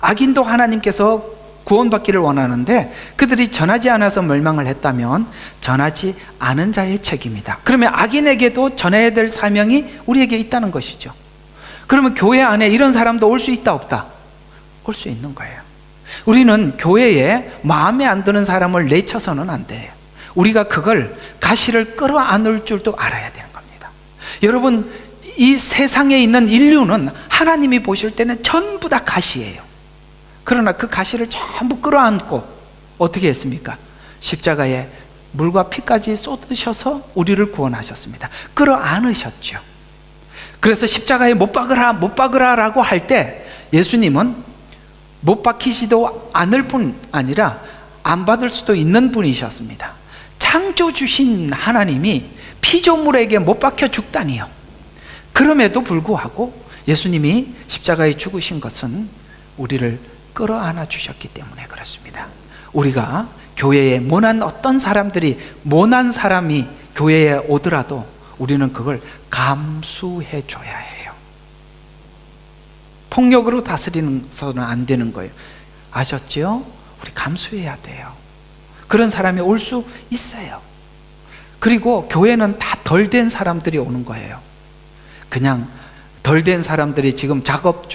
S2: 악인도 하나님께서 구원받기를 원하는데 그들이 전하지 않아서 멸망을 했다면 전하지 않은 자의 책임이다. 그러면 악인에게도 전해야 될 사명이 우리에게 있다는 것이죠. 그러면 교회 안에 이런 사람도 올 수 있다 없다? 올 수 있는 거예요. 우리는 교회에 마음에 안 드는 사람을 내쳐서는 안 돼요. 우리가 그걸 가시를 끌어안을 줄도 알아야 되는 겁니다. 여러분, 이 세상에 있는 인류는 하나님이 보실 때는 전부 다 가시예요. 그러나 그 가시를 전부 끌어안고 어떻게 했습니까? 십자가에 물과 피까지 쏟으셔서 우리를 구원하셨습니다. 끌어안으셨죠. 그래서 십자가에 못 박으라 못 박으라라고 할 때 예수님은 못 박히지도 않을 뿐 아니라 안 받을 수도 있는 분이셨습니다. 창조주신 하나님이 피조물에게 못 박혀 죽다니요. 그럼에도 불구하고 예수님이 십자가에 죽으신 것은 우리를 끌어안아 주셨기 때문에 그렇습니다. 우리가 교회에 어떤 사람이 교회에 오더라도 우리는 그걸 감수해 줘야 해요. 폭력으로 다스리서는 안 되는 거예요. 아셨죠? 우리 감수해야 돼요. 그런 사람이 올 수 있어요. 그리고 교회는 다 덜 된 사람들이 오는 거예요. 그냥 덜 된 사람들이 지금 작업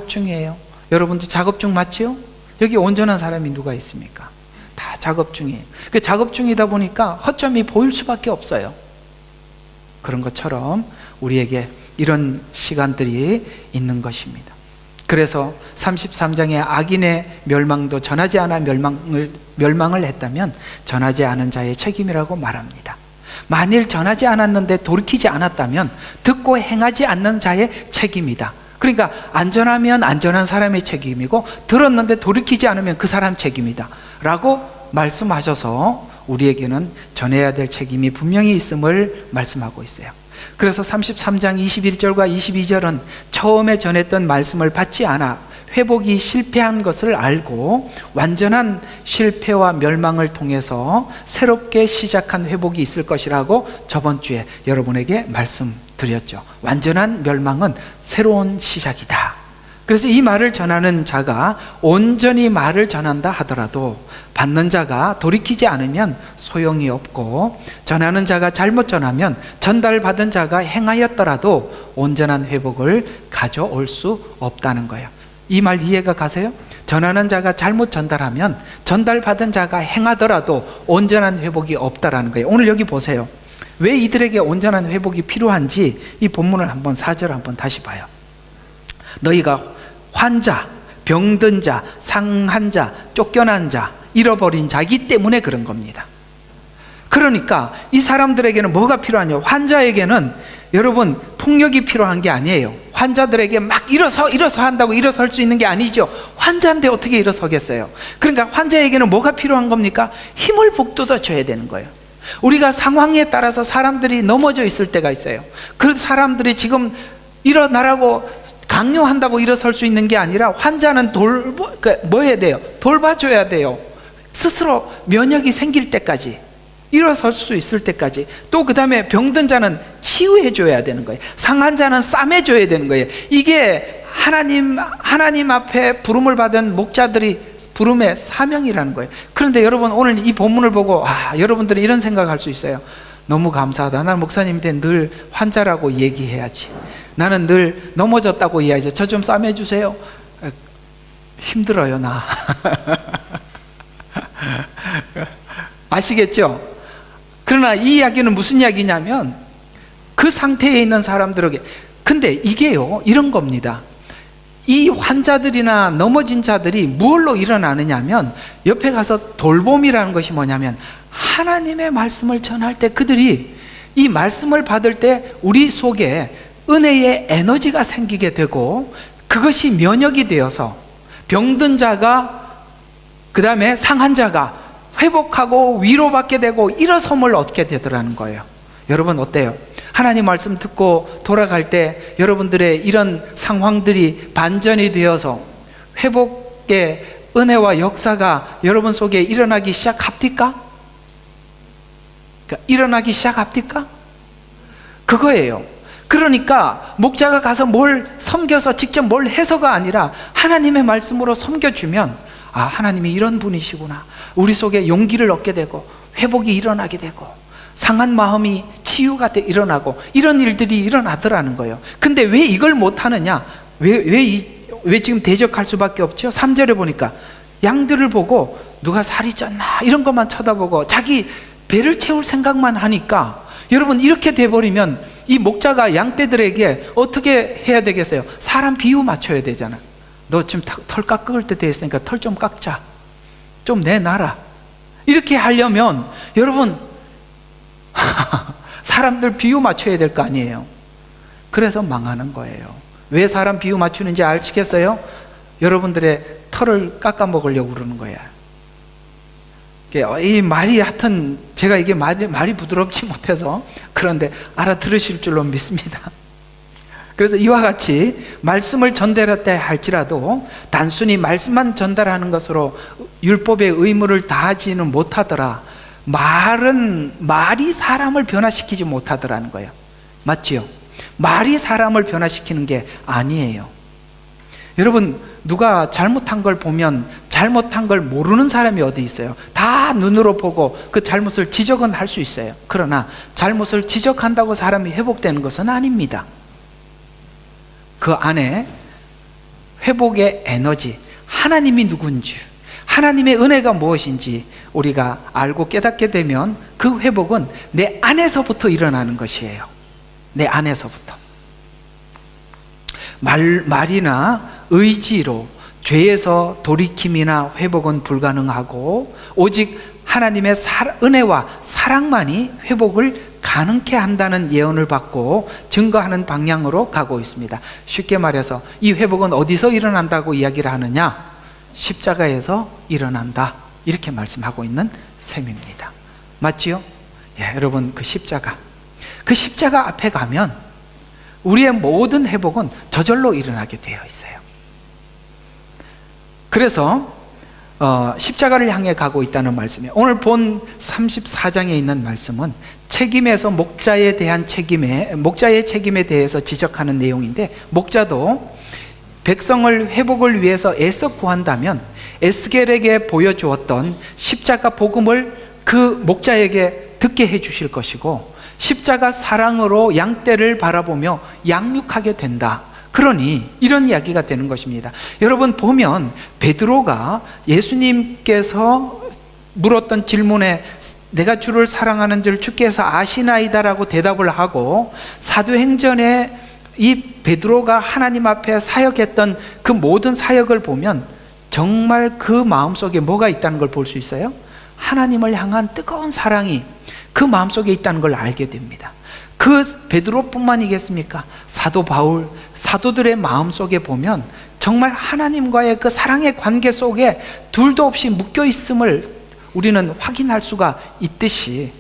S2: 중이에요. 여러분들 작업 중 맞죠? 여기 온전한 사람이 누가 있습니까? 다 작업 중이에요. 그 작업 중이다 보니까 허점이 보일 수밖에 없어요. 그런 것처럼 우리에게 이런 시간들이 있는 것입니다. 그래서 33장의 악인의 멸망도 전하지 않아 멸망을 했다면 전하지 않은 자의 책임이라고 말합니다. 만일 전하지 않았는데 돌이키지 않았다면 듣고 행하지 않는 자의 책임이다. 그러니까 안전하면 안전한 사람의 책임이고 들었는데 돌이키지 않으면 그 사람 책임이다 라고 말씀하셔서 우리에게는 전해야 될 책임이 분명히 있음을 말씀하고 있어요. 그래서 33장 21절과 22절은 처음에 전했던 말씀을 받지 않아 회복이 실패한 것을 알고 완전한 실패와 멸망을 통해서 새롭게 시작한 회복이 있을 것이라고 저번 주에 여러분에게 말씀드렸죠. 완전한 멸망은 새로운 시작이다. 그래서 이 말을 전하는 자가 온전히 말을 전한다 하더라도 받는 자가 돌이키지 않으면 소용이 없고 전하는 자가 잘못 전하면 전달받은 자가 행하였더라도 온전한 회복을 가져올 수 없다는 거예요. 이 말 이해가 가세요? 전하는 자가 잘못 전달하면 전달받은 자가 행하더라도 온전한 회복이 없다라는 거예요. 오늘 여기 보세요. 왜 이들에게 온전한 회복이 필요한지 이 본문을 한번 4절 한번 다시 봐요. 너희가 환자, 병든 자, 상한 자, 쫓겨난 자, 잃어버린 자이기 때문에 그런 겁니다. 그러니까 이 사람들에게는 뭐가 필요하냐? 환자에게는 여러분 폭력이 필요한 게 아니에요. 환자들에게 막 일어서 한다고 일어설 수 있는 게 아니죠. 환자인데 어떻게 일어서겠어요? 그러니까 환자에게는 뭐가 필요한 겁니까? 힘을 북돋아 줘야 되는 거예요. 우리가 상황에 따라서 사람들이 넘어져 있을 때가 있어요. 그 사람들이 지금 일어나라고 강요한다고 일어설 수 있는 게 아니라 환자는 뭐 해야 돼요? 돌봐줘야 돼요. 스스로 면역이 생길 때까지, 일어설 수 있을 때까지. 또 그 다음에 병든 자는 치유해줘야 되는 거예요. 상한 자는 싸매줘야 되는 거예요. 이게 하나님 앞에 부름을 받은 목자들이 부름의 사명이라는 거예요. 그런데 여러분, 오늘 이 본문을 보고 여러분들은 이런 생각할 수 있어요. 너무 감사하다. 나는 목사님한테 늘 환자라고 얘기해야지. 나는 늘 넘어졌다고 이야기해야지. 저 좀 싸매주세요. 힘들어요, 나. 아시겠죠? 그러나 이 이야기는 무슨 이야기냐면, 그 상태에 있는 사람들에게, 근데 이게요, 이런 겁니다. 이 환자들이나 넘어진 자들이 무엇로 일어나느냐 하면, 옆에 가서 돌봄이라는 것이 뭐냐면, 하나님의 말씀을 전할 때 그들이 이 말씀을 받을 때 우리 속에 은혜의 에너지가 생기게 되고, 그것이 면역이 되어서 병든 자가, 그 다음에 상한 자가 회복하고 위로받게 되고 일어섬을 얻게 되더라는 거예요. 여러분 어때요? 하나님 말씀 듣고 돌아갈 때 여러분들의 이런 상황들이 반전이 되어서 회복의 은혜와 역사가 여러분 속에 일어나기 시작합니까? 일어나기 시작합니까? 그거예요. 그러니까 목자가 가서 뭘 섬겨서 직접 뭘 해서가 아니라 하나님의 말씀으로 섬겨주면, 하나님이 이런 분이시구나, 우리 속에 용기를 얻게 되고 회복이 일어나게 되고 상한 마음이 치유가 일어나고 이런 일들이 일어나더라는 거예요. 근데 왜 이걸 못하느냐? 왜 지금 대적할 수밖에 없죠? 3절에 보니까 양들을 보고 누가 살이 쪘나 이런 것만 쳐다보고 자기 배를 채울 생각만 하니까, 여러분 이렇게 돼버리면 이 목자가 양떼들에게 어떻게 해야 되겠어요? 사람 비유 맞춰야 되잖아. 너 지금 털 깎을 때 됐으니까 털 좀 깎자, 좀 내놔라, 이렇게 하려면 여러분 사람들 비유 맞춰야 될 거 아니에요. 그래서 망하는 거예요. 왜 사람 비유 맞추는지 아시겠어요? 여러분들의 털을 깎아 먹으려고 그러는 거야. 이 말이 하여튼 제가 이게 말이 부드럽지 못해서 그런데 알아들으실 줄로 믿습니다. 그래서 이와 같이 말씀을 전달했다 할지라도 단순히 말씀만 전달하는 것으로 율법의 의무를 다하지는 못하더라. 말이 사람을 변화시키지 못하더라는 거예요. 맞지요? 말이 사람을 변화시키는 게 아니에요. 여러분, 누가 잘못한 걸 보면 잘못한 걸 모르는 사람이 어디 있어요? 다 눈으로 보고 그 잘못을 지적은 할 수 있어요. 그러나 잘못을 지적한다고 사람이 회복되는 것은 아닙니다. 그 안에 회복의 에너지, 하나님이 누군지, 하나님의 은혜가 무엇인지 우리가 알고 깨닫게 되면 그 회복은 내 안에서부터 일어나는 것이에요. 내 안에서부터. 말이나 의지로 죄에서 돌이킴이나 회복은 불가능하고, 오직 하나님의 은혜와 사랑만이 회복을 가능케 한다는 예언을 받고 증거하는 방향으로 가고 있습니다. 쉽게 말해서 이 회복은 어디서 일어난다고 이야기를 하느냐? 십자가에서 일어난다, 이렇게 말씀하고 있는 셈입니다. 맞지요? 여러분, 그 십자가 앞에 가면 우리의 모든 회복은 저절로 일어나게 되어 있어요. 그래서 십자가를 향해 가고 있다는 말씀이에요. 오늘 본 34장에 있는 말씀은 책임에서 목자의 책임에 대해서 지적하는 내용인데, 목자도 백성을 회복을 위해서 애써 구한다면 에스겔에게 보여주었던 십자가 복음을 그 목자에게 듣게 해 주실 것이고, 십자가 사랑으로 양떼를 바라보며 양육하게 된다. 그러니 이런 이야기가 되는 것입니다. 여러분 보면 베드로가 예수님께서 물었던 질문에 내가 주를 사랑하는 줄 주께서 아시나이다라고 대답을 하고, 사도행전에 이 베드로가 하나님 앞에 사역했던 그 모든 사역을 보면 정말 그 마음속에 뭐가 있다는 걸 볼 수 있어요. 하나님을 향한 뜨거운 사랑이 그 마음속에 있다는 걸 알게 됩니다. 그 베드로뿐만이겠습니까? 사도 바울, 사도들의 마음속에 보면 정말 하나님과의 그 사랑의 관계 속에 둘도 없이 묶여 있음을 우리는 확인할 수가 있듯이,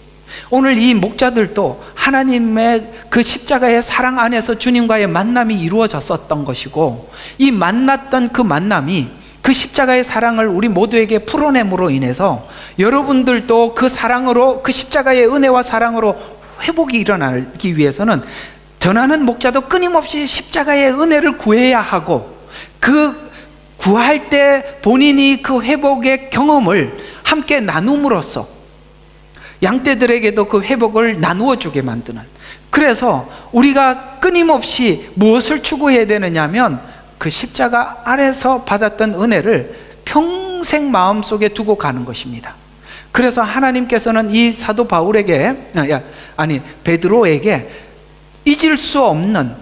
S2: 오늘 이 목자들도 하나님의 그 십자가의 사랑 안에서 주님과의 만남이 이루어졌었던 것이고, 이 만났던 그 만남이 그 십자가의 사랑을 우리 모두에게 풀어냄으로 인해서 여러분들도 그 사랑으로, 그 십자가의 은혜와 사랑으로 회복이 일어나기 위해서는 전하는 목자도 끊임없이 십자가의 은혜를 구해야 하고, 그 구할 때 본인이 그 회복의 경험을 함께 나눔으로써 양떼들에게도 그 회복을 나누어 주게 만드는, 그래서 우리가 끊임없이 무엇을 추구해야 되느냐 하면 그 십자가 아래서 받았던 은혜를 평생 마음속에 두고 가는 것입니다. 그래서 하나님께서는 이 사도 바울에게, 베드로에게 잊을 수 없는,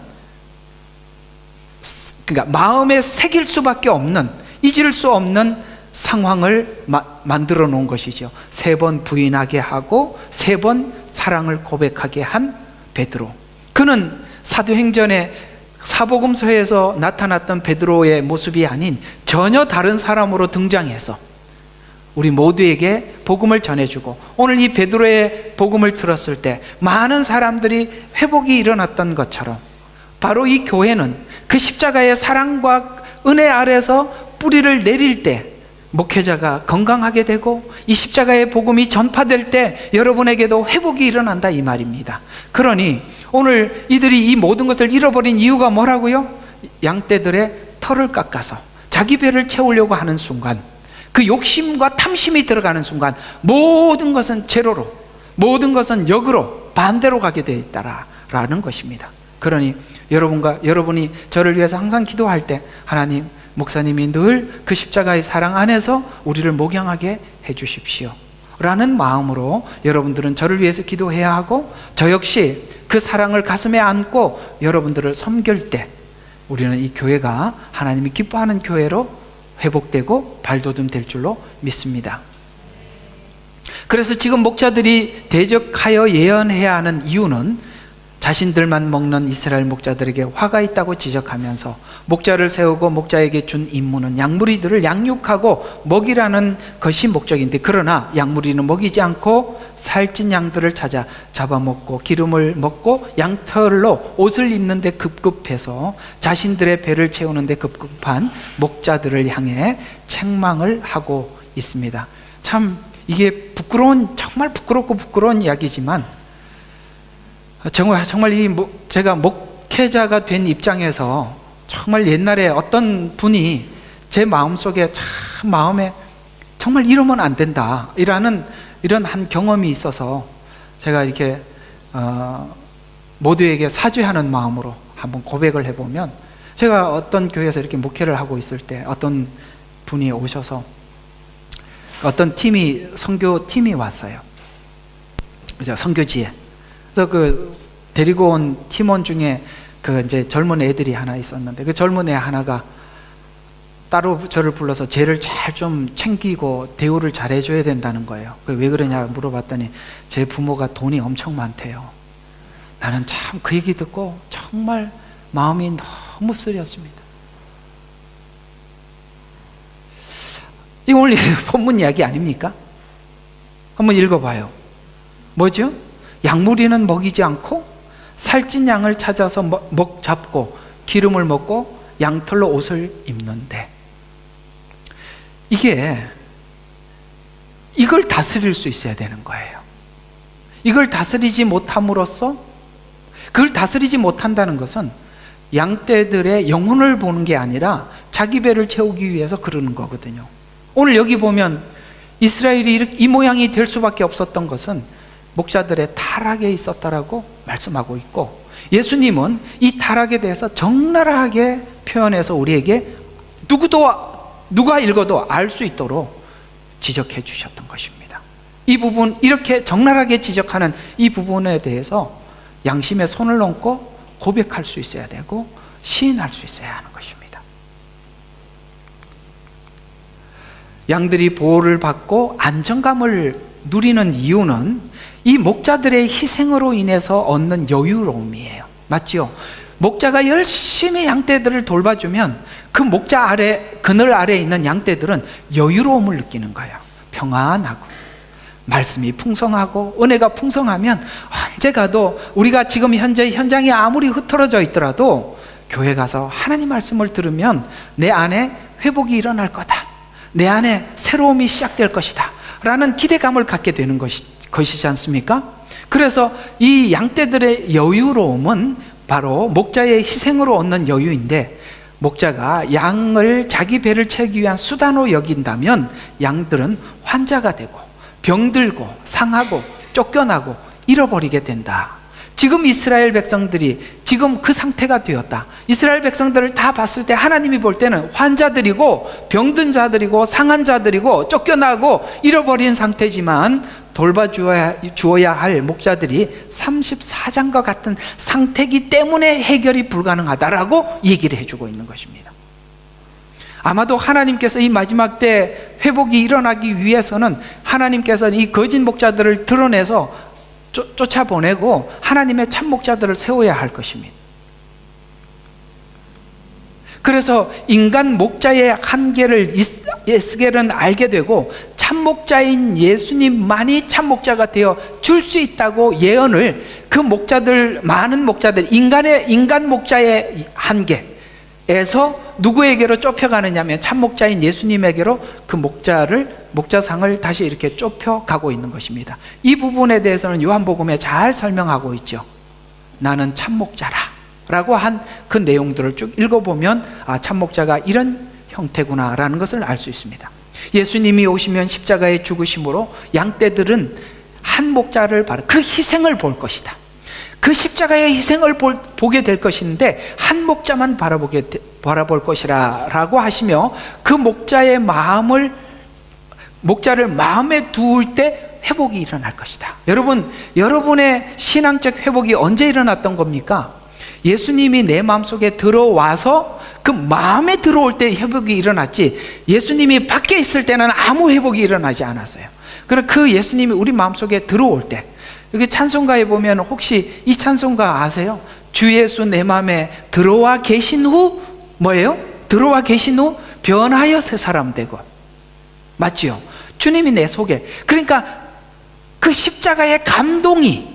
S2: 그러니까 마음에 새길 수밖에 없는, 잊을 수 없는 상황을 만들어 놓은 것이죠. 3번 부인하게 하고 3번 사랑을 고백하게 한 베드로. 그는 사도행전의 사복음서에서 나타났던 베드로의 모습이 아닌 전혀 다른 사람으로 등장해서 우리 모두에게 복음을 전해주고, 오늘 이 베드로의 복음을 들었을 때 많은 사람들이 회복이 일어났던 것처럼, 바로 이 교회는 그 십자가의 사랑과 은혜 아래서 뿌리를 내릴 때 목회자가 건강하게 되고, 이 십자가의 복음이 전파될 때 여러분에게도 회복이 일어난다, 이 말입니다. 그러니 오늘 이들이 이 모든 것을 잃어버린 이유가 뭐라고요? 양떼들의 털을 깎아서 자기 배를 채우려고 하는 순간, 그 욕심과 탐심이 들어가는 순간 모든 것은 제로로, 모든 것은 역으로, 반대로 가게 되어 있다라는 것입니다. 그러니 여러분이 저를 위해서 항상 기도할 때, 하나님, 목사님이 늘 그 십자가의 사랑 안에서 우리를 목양하게 해주십시오 라는 마음으로 여러분들은 저를 위해서 기도해야 하고, 저 역시 그 사랑을 가슴에 안고 여러분들을 섬길 때 우리는 이 교회가 하나님이 기뻐하는 교회로 회복되고 발돋움 될 줄로 믿습니다. 그래서 지금 목자들이 대적하여 예언해야 하는 이유는 자신들만 먹는 이스라엘 목자들에게 화가 있다고 지적하면서, 목자를 세우고 목자에게 준 임무는 양무리들을 양육하고 먹이라는 것이 목적인데, 그러나 양무리는 먹이지 않고 살찐 양들을 찾아 잡아먹고 기름을 먹고 양털로 옷을 입는 데 급급해서 자신들의 배를 채우는 데 급급한 목자들을 향해 책망을 하고 있습니다. 참 이게 정말 부끄럽고 부끄러운 이야기지만, 정말 제가 목회자가 된 입장에서 정말 옛날에 어떤 분이 제 마음속에 참 마음에 정말 이러면 안 된다 이런 한 경험이 있어서 제가 이렇게 모두에게 사죄하는 마음으로 한번 고백을 해보면, 제가 어떤 교회에서 이렇게 목회를 하고 있을 때 어떤 분이 오셔서 어떤 선교팀이 왔어요. 선교지에. 그래서 그 데리고 온 팀원 중에 그 이제 젊은 애들이 하나 있었는데, 그 젊은 애 하나가 따로 저를 불러서 쟤를 잘 좀 챙기고 대우를 잘 해줘야 된다는 거예요. 왜 그러냐 물어봤더니 제 부모가 돈이 엄청 많대요. 나는 참 그 얘기 듣고 정말 마음이 너무 쓰렸습니다. 이거 오늘 본문 이야기 아닙니까? 한번 읽어봐요. 뭐죠? 양무리는 먹이지 않고 살찐 양을 찾아서 잡고 기름을 먹고 양털로 옷을 입는데, 이걸 다스릴 수 있어야 되는 거예요. 이걸 다스리지 못함으로써, 그걸 다스리지 못한다는 것은 양떼들의 영혼을 보는 게 아니라 자기 배를 채우기 위해서 그러는 거거든요. 오늘 여기 보면 이스라엘이 이 모양이 될 수밖에 없었던 것은 목자들의 타락에 있었다라고 말씀하고 있고, 예수님은 이 타락에 대해서 적나라하게 표현해서 우리에게 누가 읽어도 알 수 있도록 지적해 주셨던 것입니다. 이 부분, 이렇게 적나라하게 지적하는 이 부분에 대해서 양심에 손을 얹고 고백할 수 있어야 되고 시인할 수 있어야 하는 것입니다. 양들이 보호를 받고 안정감을 누리는 이유는 이 목자들의 희생으로 인해서 얻는 여유로움이에요. 맞죠? 목자가 열심히 양떼들을 돌봐주면 그 목자 아래, 그늘 아래에 있는 양떼들은 여유로움을 느끼는 거예요. 평안하고. 말씀이 풍성하고 은혜가 풍성하면 언제 가도 우리가 지금 현재 현장이 아무리 흩어져 있더라도 교회 가서 하나님 말씀을 들으면 내 안에 회복이 일어날 거다, 내 안에 새로움이 시작될 것이다 라는 기대감을 갖게 되는 것이지 않습니까? 그래서 이 양떼들의 여유로움은 바로 목자의 희생으로 얻는 여유인데, 목자가 양을 자기 배를 채우기 위한 수단으로 여긴다면 양들은 환자가 되고 병들고 상하고 쫓겨나고 잃어버리게 된다. 지금 이스라엘 백성들이 지금 그 상태가 되었다. 이스라엘 백성들을 다 봤을 때 하나님이 볼 때는 환자들이고 병든 자들이고 상한 자들이고 쫓겨나고 잃어버린 상태지만 돌봐주어야 할 목자들이 34장과 같은 상태이기 때문에 해결이 불가능하다라고 얘기를 해주고 있는 것입니다. 아마도 하나님께서 이 마지막 때 회복이 일어나기 위해서는 하나님께서 이 거짓 목자들을 드러내서 쫓아보내고 하나님의 참 목자들을 세워야 할 것입니다. 그래서 인간 목자의 한계를 에스겔은 알게 되고 참 목자인 예수님만이 참 목자가 되어 줄 수 있다고 예언을, 그 목자들, 많은 목자들, 인간 목자의 한계에서 누구에게로 좁혀가느냐면 참 목자인 예수님에게로 그 목자상을 다시 이렇게 좁혀가고 있는 것입니다. 이 부분에 대해서는 요한복음에 잘 설명하고 있죠. 나는 참 목자라 라고 한 그 내용들을 쭉 읽어보면 참 목자가 이런 형태구나 라는 것을 알 수 있습니다. 예수님이 오시면 십자가의 죽으심으로 양떼들은 한 목자를 그 희생을 볼 것이다. 그 십자가의 희생을 보게 될 것인데 한 목자만 바라볼 것이라 라고 하시며, 그 목자를 마음에 두을 때 회복이 일어날 것이다. 여러분의 신앙적 회복이 언제 일어났던 겁니까? 예수님이 내 마음속에 들어와서 그 마음에 들어올 때 회복이 일어났지, 예수님이 밖에 있을 때는 아무 회복이 일어나지 않았어요. 그러나 그 예수님이 우리 마음속에 들어올 때, 여기 찬송가에 보면 혹시 이 찬송가 아세요? 주 예수 내 마음에 들어와 계신 후 뭐예요? 들어와 계신 후 변하여 새 사람 되고, 맞지요? 주님이 내 속에, 그러니까 그 십자가의 감동이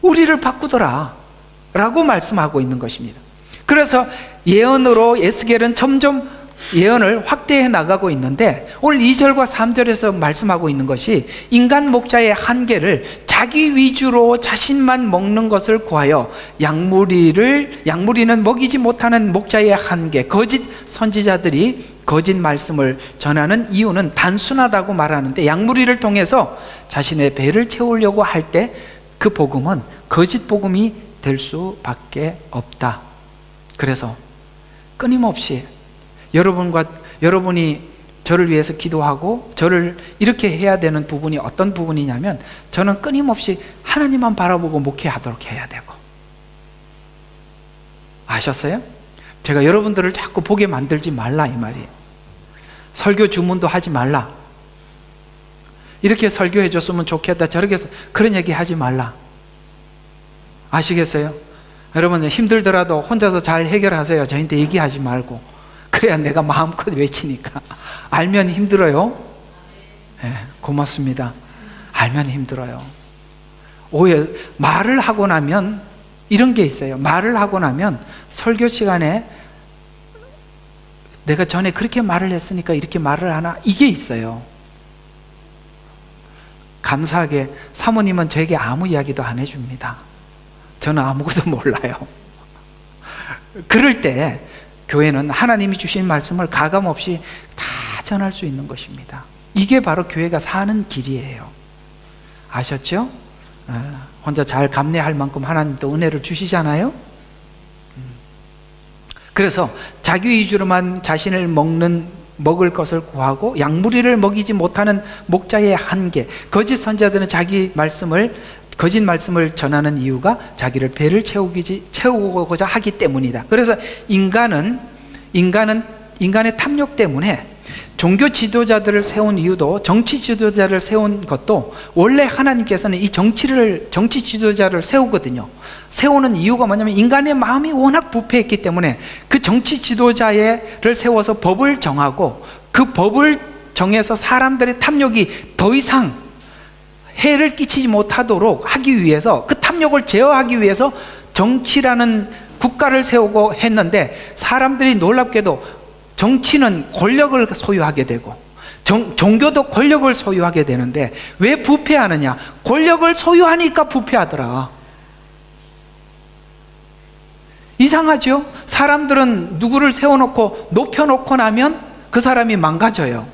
S2: 우리를 바꾸더라 라고 말씀하고 있는 것입니다. 그래서 예언으로 에스겔은 점점 예언을 확대해 나가고 있는데, 오늘 2절과 3절에서 말씀하고 있는 것이 인간 목자의 한계를 자기 위주로 자신만 먹는 것을 구하여 양무리는 먹이지 못하는 목자의 한계, 거짓 선지자들이 거짓 말씀을 전하는 이유는 단순하다고 말하는데, 양무리를 통해서 자신의 배를 채우려고 할 때 그 복음은 거짓 복음이 될 수밖에 없다. 그래서 끊임없이 여러분이 저를 위해서 기도하고 저를 이렇게 해야 되는 부분이 어떤 부분이냐면, 저는 끊임없이 하나님만 바라보고 목회하도록 해야 되고, 아셨어요? 제가 여러분들을 자꾸 보게 만들지 말라 이 말이에요. 설교 주문도 하지 말라, 이렇게 설교해 줬으면 좋겠다, 저렇게 해서 그런 얘기 하지 말라. 아시겠어요? 여러분 힘들더라도 혼자서 잘 해결하세요. 저한테 얘기하지 말고. 그래야 내가 마음껏 외치니까. 알면 힘들어요? 네, 고맙습니다. 알면 힘들어요. 오히려 말을 하고 나면 이런 게 있어요. 말을 하고 나면 설교 시간에 내가 전에 그렇게 말을 했으니까 이렇게 말을 하나, 이게 있어요. 감사하게 사모님은 저에게 아무 이야기도 안 해줍니다. 저는 아무것도 몰라요. 그럴 때 교회는 하나님이 주신 말씀을 가감없이 다 전할 수 있는 것입니다. 이게 바로 교회가 사는 길이에요. 아셨죠? 혼자 잘 감내할 만큼 하나님도 은혜를 주시잖아요. 그래서 자기 위주로만 자신을 먹을 것을 구하고 양무리를 먹이지 못하는 목자의 한계, 거짓 선지자들은 거짓 말씀을 전하는 이유가 자기를 배를 채우고자 하기 때문이다. 그래서 인간의 탐욕 때문에 종교 지도자들을 세운 이유도, 정치 지도자를 세운 것도, 원래 하나님께서는 이 정치 지도자를 세우거든요. 세우는 이유가 뭐냐면 인간의 마음이 워낙 부패했기 때문에 그 정치 지도자를 세워서 법을 정하고, 그 법을 정해서 사람들의 탐욕이 더 이상 해를 끼치지 못하도록 하기 위해서, 그 탐욕을 제어하기 위해서 정치라는 국가를 세우고 했는데, 사람들이 놀랍게도 정치는 권력을 소유하게 되고 종교도 권력을 소유하게 되는데, 왜 부패하느냐? 권력을 소유하니까 부패하더라. 이상하죠? 사람들은 누구를 세워놓고 높여놓고 나면 그 사람이 망가져요.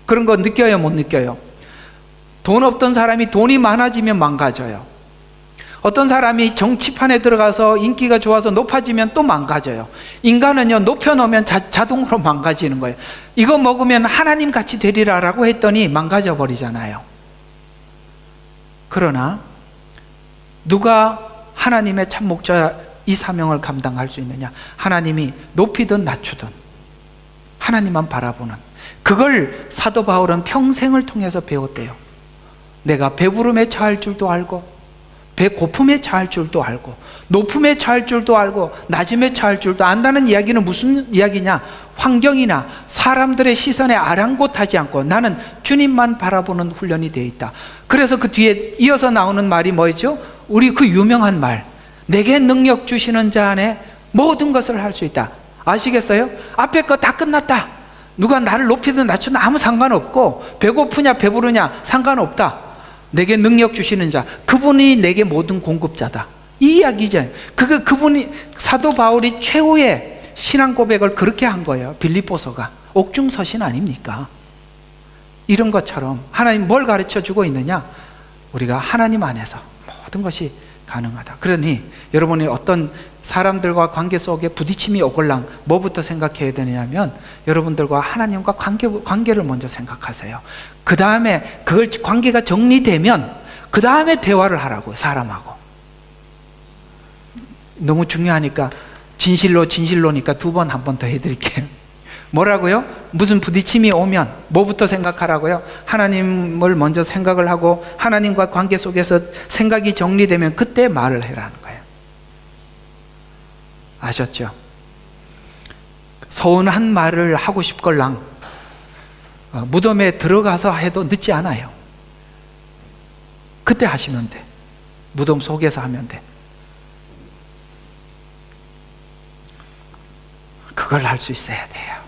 S2: 그런 거 느껴요, 못 느껴요? 돈 없던 사람이 돈이 많아지면 망가져요. 어떤 사람이 정치판에 들어가서 인기가 좋아서 높아지면 또 망가져요. 인간은요, 높여놓으면 자동으로 망가지는 거예요. 이거 먹으면 하나님 같이 되리라라고 했더니 망가져 버리잖아요. 그러나 누가 하나님의 참 목자 이 사명을 감당할 수 있느냐? 하나님이 높이든 낮추든 하나님만 바라보는, 그걸 사도 바울은 평생을 통해서 배웠대요. 내가 배부름에 처할 줄도 알고, 배고픔에 처할 줄도 알고, 높음에 처할 줄도 알고, 낮음에 처할 줄도 안다는 이야기는 무슨 이야기냐? 환경이나 사람들의 시선에 아랑곳하지 않고 나는 주님만 바라보는 훈련이 되어 있다. 그래서 그 뒤에 이어서 나오는 말이 뭐였죠? 우리 그 유명한 말, 내게 능력 주시는 자 안에 모든 것을 할 수 있다. 아시겠어요? 앞에 거 다 끝났다. 누가 나를 높이든 낮추든 아무 상관없고, 배고프냐 배부르냐 상관없다. 내게 능력 주시는 자, 그분이 내게 모든 공급자다. 이 이야기죠. 그분이, 사도 바울이 최후의 신앙 고백을 그렇게 한 거예요. 빌립보서가 옥중서신 아닙니까? 이런 것처럼 하나님 뭘 가르쳐 주고 있느냐? 우리가 하나님 안에서 모든 것이 가능하다. 그러니 여러분이 어떤 사람들과 관계 속에 부딪힘이 오걸랑 뭐부터 생각해야 되냐면, 여러분들과 하나님과 관계를 먼저 생각하세요. 그 다음에 그걸 관계가 정리되면 그 다음에 대화를 하라고요. 사람하고. 너무 중요하니까 진실로니까 두 번, 한 번 더 해드릴게요. 뭐라고요? 무슨 부딪힘이 오면 뭐부터 생각하라고요? 하나님을 먼저 생각을 하고, 하나님과 관계 속에서 생각이 정리되면 그때 말을 해라는 거예요. 아셨죠? 서운한 말을 하고 싶걸랑 무덤에 들어가서 해도 늦지 않아요. 그때 하시면 돼. 무덤 속에서 하면 돼. 그걸 할 수 있어야 돼요.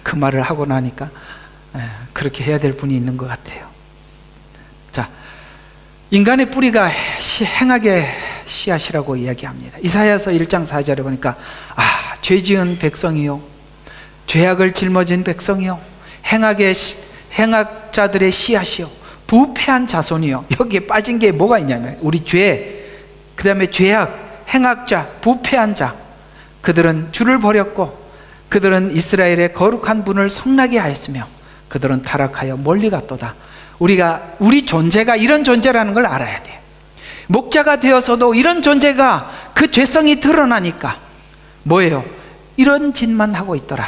S2: 그 말을 하고 나니까 그렇게 해야 될 분이 있는 것 같아요. 자, 인간의 뿌리가 행악의 씨앗이라고 이야기합니다. 이사야서 1장 4절에 보니까, 죄지은 백성이요, 죄악을 짊어진 백성이요, 행악자들의 씨앗이요, 부패한 자손이요. 여기에 빠진 게 뭐가 있냐면, 우리 죄, 그 다음에 죄악, 행악자, 부패한 자, 그들은 주를 버렸고, 그들은 이스라엘의 거룩한 분을 성나게 하였으며, 그들은 타락하여 멀리 갔도다. 우리 존재가 이런 존재라는 걸 알아야 돼요. 목자가 되어서도 이런 존재가, 그 죄성이 드러나니까 뭐예요? 이런 짓만 하고 있더라.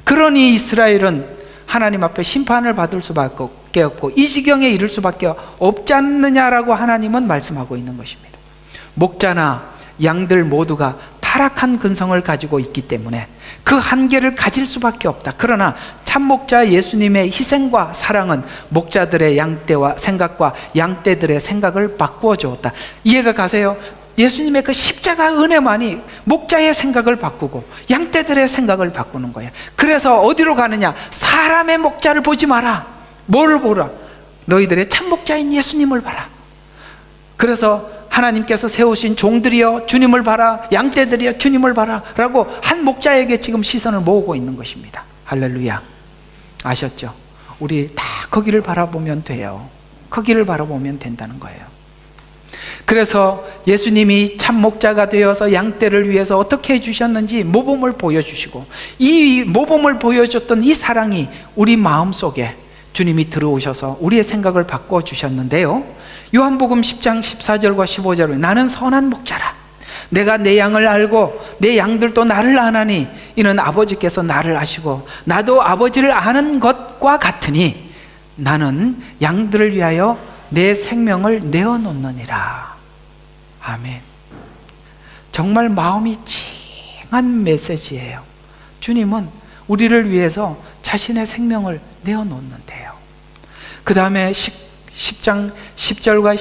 S2: 그러니 이스라엘은 하나님 앞에 심판을 받을 수밖에 없고 이 지경에 이를 수밖에 없지 않느냐라고 하나님은 말씀하고 있는 것입니다. 목자나 양들 모두가 타락한 근성을 가지고 있기 때문에 그 한계를 가질 수밖에 없다. 그러나 참목자 예수님의 희생과 사랑은 목자들의 생각과 양떼들의 생각을 바꾸어 주었다. 이해가 가세요? 예수님의 그 십자가 은혜만이 목자의 생각을 바꾸고 양떼들의 생각을 바꾸는 거예요. 그래서 어디로 가느냐? 사람의 목자를 보지 마라. 뭐를 보라? 너희들의 참목자인 예수님을 봐라. 그래서 하나님께서 세우신 종들이여 주님을 봐라, 양떼들이여 주님을 봐라 라고 한 목자에게 지금 시선을 모으고 있는 것입니다. 할렐루야. 아셨죠? 우리 다 거기를 바라보면 돼요. 거기를 바라보면 된다는 거예요. 그래서 예수님이 참 목자가 되어서 양떼를 위해서 어떻게 해주셨는지 모범을 보여주시고, 이 모범을 보여줬던 이 사랑이 우리 마음속에 주님이 들어오셔서 우리의 생각을 바꿔 주셨는데요, 요한복음 10장 14절과 15절에 나는 선한 목자라, 내가 내 양을 알고 내 양들도 나를 아나니 이는 아버지께서 나를 아시고 나도 아버지를 아는 것과 같으니 나는 양들을 위하여 내 생명을 내어놓느니라. 아멘. 정말 마음이 찡한 메시지예요. 주님은 우리를 위해서 자신의 생명을 내어놓는데요. 그 다음에 10장 10절과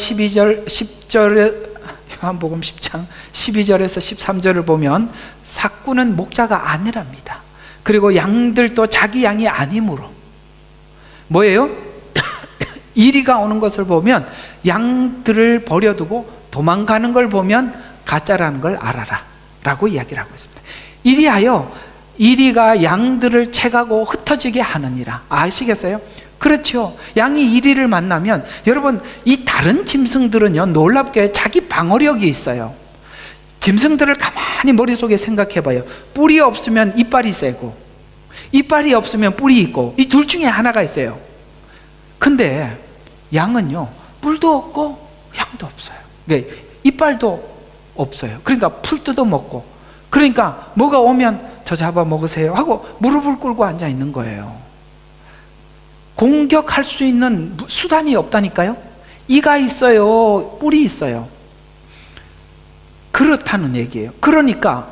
S2: 10절에 요한복음 10장 12절에서 13절을 보면 삭구는 목자가 아니랍니다. 그리고 양들도 자기 양이 아니므로 뭐예요? 이리가 오는 것을 보면 양들을 버려두고 도망가는 걸 보면 가짜라는 걸 알아라 라고 이야기를 하고 있습니다. 이리하여 이리가 양들을 채가고 흩어지게 하느니라. 아시겠어요? 그렇죠. 양이 이리를 만나면 여러분, 이 다른 짐승들은요, 놀랍게 자기 방어력이 있어요. 짐승들을 가만히 머릿속에 생각해 봐요. 뿔이 없으면 이빨이 세고 이빨이 없으면 뿔이 있고, 이 둘 중에 하나가 있어요. 근데 양은요, 뿔도 없고 양도 없어요. 그러니까 이빨도 없어요. 그러니까 풀 뜯어 먹고, 그러니까 뭐가 오면 저 잡아 먹으세요 하고 무릎을 꿇고 앉아 있는 거예요. 공격할 수 있는 수단이 없다니까요. 이가 있어요, 뿔이 있어요. 그렇다는 얘기예요. 그러니까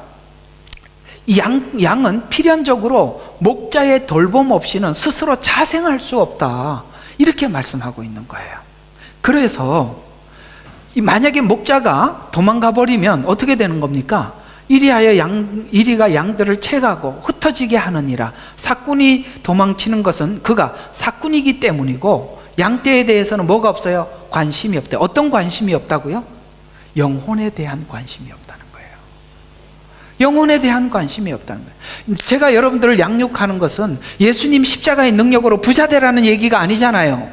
S2: 이 양은 필연적으로 목자의 돌봄 없이는 스스로 자생할 수 없다, 이렇게 말씀하고 있는 거예요. 그래서 만약에 목자가 도망가 버리면 어떻게 되는 겁니까? 이리하여 이리가 양들을 채가고 흩어지게 하느니라. 삭군이 도망치는 것은 그가 삭군이기 때문이고, 양떼에 대해서는 뭐가 없어요? 관심이 없대. 어떤 관심이 없다고요? 영혼에 대한 관심이 없다는 거예요. 영혼에 대한 관심이 없다는 거예요. 제가 여러분들을 양육하는 것은 예수님 십자가의 능력으로 부자 되라는 얘기가 아니잖아요.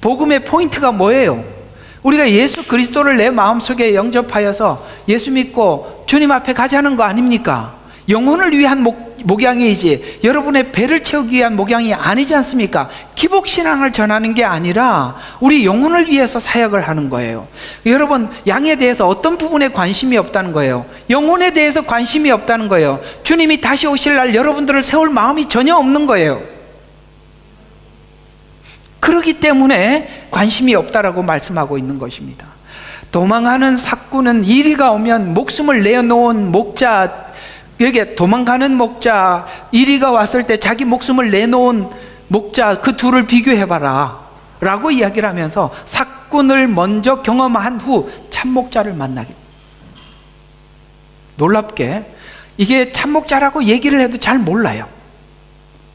S2: 복음의 포인트가 뭐예요? 우리가 예수 그리스도를 내 마음속에 영접하여서 예수 믿고 주님 앞에 가자는 거 아닙니까? 영혼을 위한 목양이지 여러분의 배를 채우기 위한 목양이 아니지 않습니까? 기복신앙을 전하는 게 아니라 우리 영혼을 위해서 사역을 하는 거예요. 여러분, 양에 대해서 어떤 부분에 관심이 없다는 거예요? 영혼에 대해서 관심이 없다는 거예요. 주님이 다시 오실 날 여러분들을 세울 마음이 전혀 없는 거예요. 그렇기 때문에 관심이 없다라고 말씀하고 있는 것입니다. 도망하는 삭구는 이리가 오면 목숨을 내어놓은 목자, 여기에 도망가는 목자, 이리가 왔을 때 자기 목숨을 내놓은 목자, 그 둘을 비교해봐라 라고 이야기를 하면서 삭군을 먼저 경험한 후 참목자를 만나게. 놀랍게 이게 참목자라고 얘기를 해도 잘 몰라요.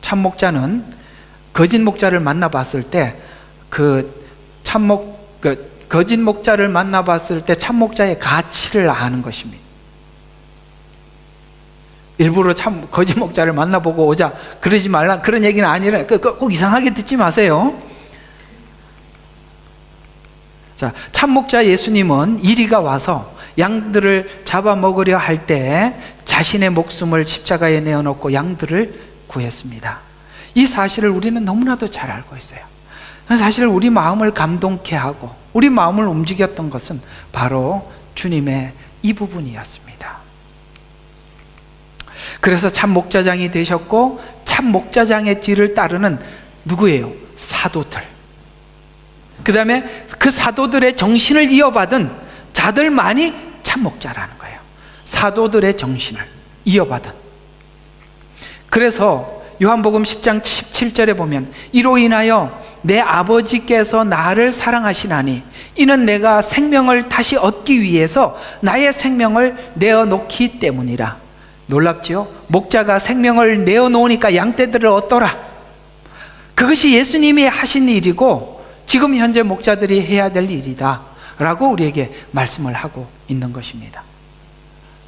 S2: 참목자는 거짓 목자를 만나봤을 때 거짓 목자를 만나봤을 때 참목자의 가치를 아는 것입니다. 일부러 거짓 목자를 만나보고 오자 그러지 말라, 그런 얘기는 아니라 꼭 이상하게 듣지 마세요. 자, 참목자 예수님은 이리가 와서 양들을 잡아먹으려 할 때 자신의 목숨을 십자가에 내어놓고 양들을 구했습니다. 이 사실을 우리는 너무나도 잘 알고 있어요. 사실 우리 마음을 감동케 하고 우리 마음을 움직였던 것은 바로 주님의 이 부분이었습니다. 그래서 참 목자장이 되셨고, 참 목자장의 뒤를 따르는 누구예요? 사도들. 그 다음에 그 사도들의 정신을 이어받은 자들만이 참 목자라는 거예요. 사도들의 정신을 이어받은. 그래서 요한복음 10장 17절에 보면 이로 인하여 내 아버지께서 나를 사랑하시나니 이는 내가 생명을 다시 얻기 위해서 나의 생명을 내어놓기 때문이라. 놀랍지요? 목자가 생명을 내어놓으니까 양떼들을 얻더라. 그것이 예수님이 하신 일이고 지금 현재 목자들이 해야 될 일이다 라고 우리에게 말씀을 하고 있는 것입니다.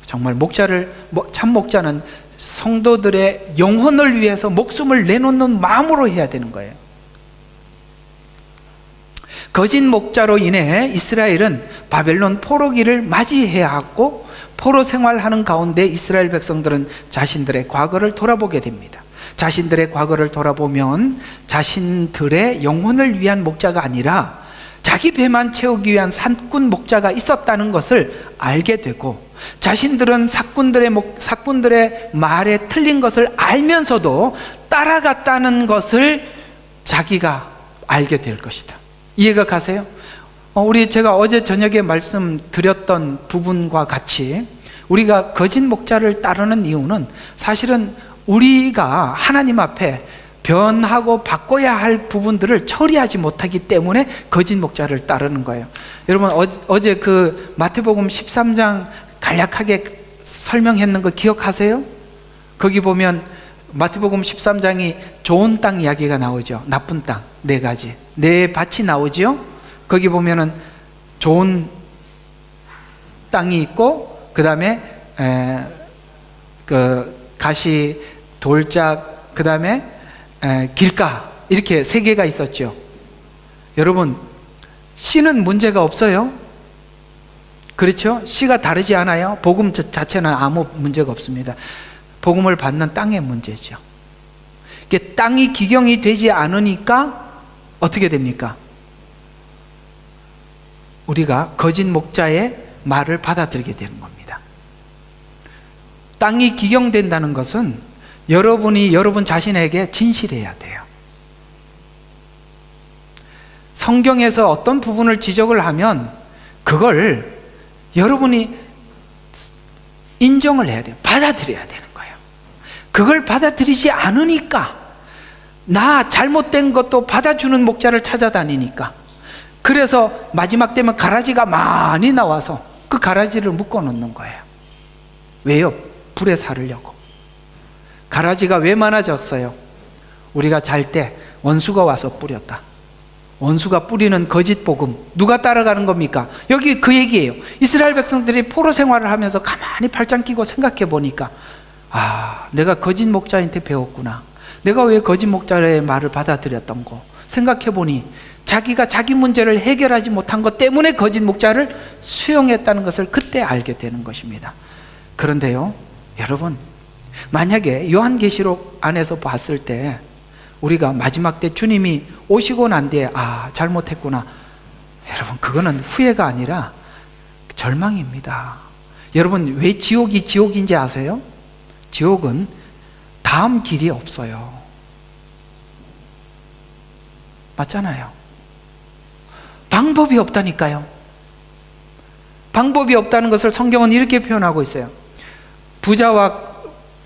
S2: 정말 참 목자는 성도들의 영혼을 위해서 목숨을 내놓는 마음으로 해야 되는 거예요. 거짓 목자로 인해 이스라엘은 바벨론 포로기를 맞이해야 했고, 포로 생활하는 가운데 이스라엘 백성들은 자신들의 과거를 돌아보게 됩니다. 자신들의 과거를 돌아보면 자신들의 영혼을 위한 목자가 아니라 자기 배만 채우기 위한 산꾼 목자가 있었다는 것을 알게 되고, 자신들은 삭군들의 말에 틀린 것을 알면서도 따라갔다는 것을 자기가 알게 될 것이다. 이해가 가세요? 제가 어제 저녁에 말씀드렸던 부분과 같이 우리가 거짓 목자를 따르는 이유는 사실은 우리가 하나님 앞에 변하고 바꿔야 할 부분들을 처리하지 못하기 때문에 거짓 목자를 따르는 거예요. 여러분 어제 그 마태복음 13장 간략하게 설명했는 거 기억하세요? 거기 보면 마태복음 13장이 좋은 땅 이야기가 나오죠. 나쁜 땅 네 가지, 네 밭이 나오죠. 거기 보면은 좋은 땅이 있고, 그 다음에 그 가시, 돌짝, 그 다음에 길가, 이렇게 세 개가 있었죠. 여러분, 씨는 문제가 없어요. 그렇죠? 씨가 다르지 않아요. 복음 자체는 아무 문제가 없습니다. 복음을 받는 땅의 문제죠. 이게 땅이 기경이 되지 않으니까 어떻게 됩니까? 우리가 거짓 목자의 말을 받아들이게 되는 겁니다. 땅이 기경된다는 것은 여러분이 여러분 자신에게 진실해야 돼요. 성경에서 어떤 부분을 지적을 하면 그걸 여러분이 인정을 해야 돼요. 받아들여야 되는 거예요. 그걸 받아들이지 않으니까, 나 잘못된 것도 받아주는 목자를 찾아다니니까, 그래서 마지막 되면 가라지가 많이 나와서 그 가라지를 묶어 놓는 거예요. 왜요? 불에 사르려고. 가라지가 왜 많아졌어요? 우리가 잘 때 원수가 와서 뿌렸다. 원수가 뿌리는 거짓 복음, 누가 따라가는 겁니까? 여기 그 얘기예요. 이스라엘 백성들이 포로 생활을 하면서 가만히 팔짱 끼고 생각해 보니까, 아, 내가 거짓 목자한테 배웠구나. 내가 왜 거짓 목자의 말을 받아들였던 거 생각해 보니, 자기가 자기 문제를 해결하지 못한 것 때문에 거짓 목자를 수용했다는 것을 그때 알게 되는 것입니다. 그런데요, 여러분, 만약에 요한계시록 안에서 봤을 때 우리가 마지막 때 주님이 오시고 난 뒤에, 아, 잘못했구나, 여러분, 그거는 후회가 아니라 절망입니다. 여러분, 왜 지옥이 지옥인지 아세요? 지옥은 다음 길이 없어요. 맞잖아요. 방법이 없다니까요. 방법이 없다는 것을 성경은 이렇게 표현하고 있어요. 부자와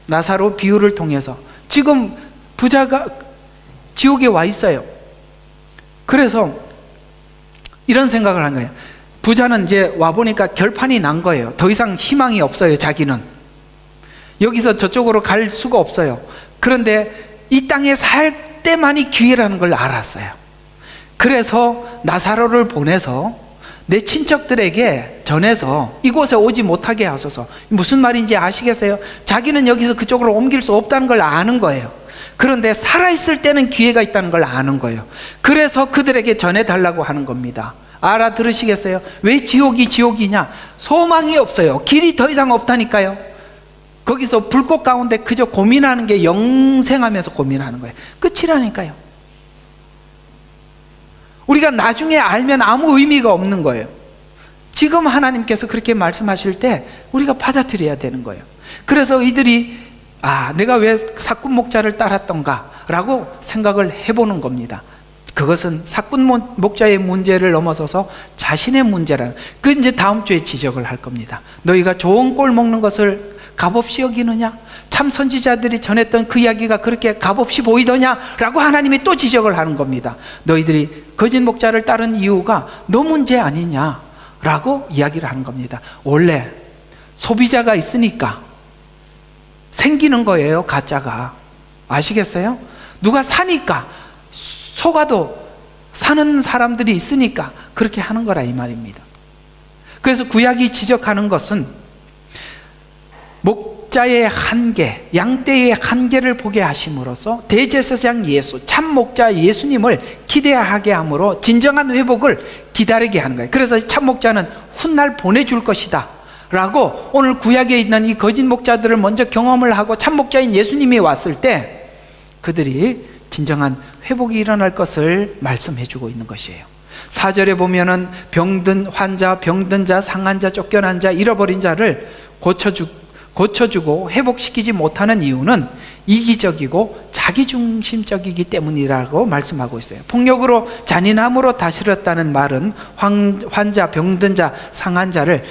S2: 나사로 비유를 통해서, 지금 부자가 지옥에 와 있어요. 그래서 이런 생각을 한 거예요. 부자는 이제 와보니까 결판이 난 거예요. 더 이상 희망이 없어요. 자기는 여기서 저쪽으로 갈 수가 없어요. 그런데 이 땅에 살 때만이 기회라는 걸 알았어요. 그래서 나사로를 보내서 내 친척들에게 전해서 이곳에 오지 못하게 하소서. 무슨 말인지 아시겠어요? 자기는 여기서 그쪽으로 옮길 수 없다는 걸 아는 거예요. 그런데 살아있을 때는 기회가 있다는 걸 아는 거예요. 그래서 그들에게 전해달라고 하는 겁니다. 알아들으시겠어요? 왜 지옥이 지옥이냐? 소망이 없어요. 길이 더 이상 없다니까요. 거기서 불꽃 가운데 그저 고민하는 게 영생하면서 고민하는 거예요. 끝이라니까요. 우리가 나중에 알면 아무 의미가 없는 거예요. 지금 하나님께서 그렇게 말씀하실 때 우리가 받아들여야 되는 거예요. 그래서 이들이, 아, 내가 왜 사꾼 목자를 따랐던가 라고 생각을 해보는 겁니다. 그것은 사꾼 목자의 문제를 넘어서서 자신의 문제라는, 그 이제 다음 주에 지적을 할 겁니다. 너희가 좋은 꼴 먹는 것을 값없이 여기느냐? 참 선지자들이 전했던 그 이야기가 그렇게 값없이 보이더냐? 라고 하나님이 또 지적을 하는 겁니다. 너희들이 거짓 목자를 따른 이유가 너 문제 아니냐? 라고 이야기를 하는 겁니다. 원래 소비자가 있으니까 생기는 거예요, 가짜가. 아시겠어요? 누가 사니까, 속아도 사는 사람들이 있으니까 그렇게 하는 거라 이 말입니다. 그래서 구약이 지적하는 것은 목자의 한계, 양떼의 한계를 보게 하심으로써 대제사장 예수, 참 목자 예수님을 기대하게 함으로 진정한 회복을 기다리게 하는 거예요. 그래서 참 목자는 훗날 보내줄 것이다 라고 오늘 구약에 있는 이 거짓 목자들을 먼저 경험을 하고 참 목자인 예수님이 왔을 때 그들이 진정한 회복이 일어날 것을 말씀해 주고 있는 것이에요. 4절에 보면은 병든 환자, 병든 자, 상한 자, 쫓겨난 자, 잃어버린 자를 고쳐주고 회복시키지 못하는 이유는 이기적이고 자기중심적이기 때문이라고 말씀하고 있어요. 폭력으로 잔인함으로 다스렸다는 말은 환자, 병든 자, 상한 자를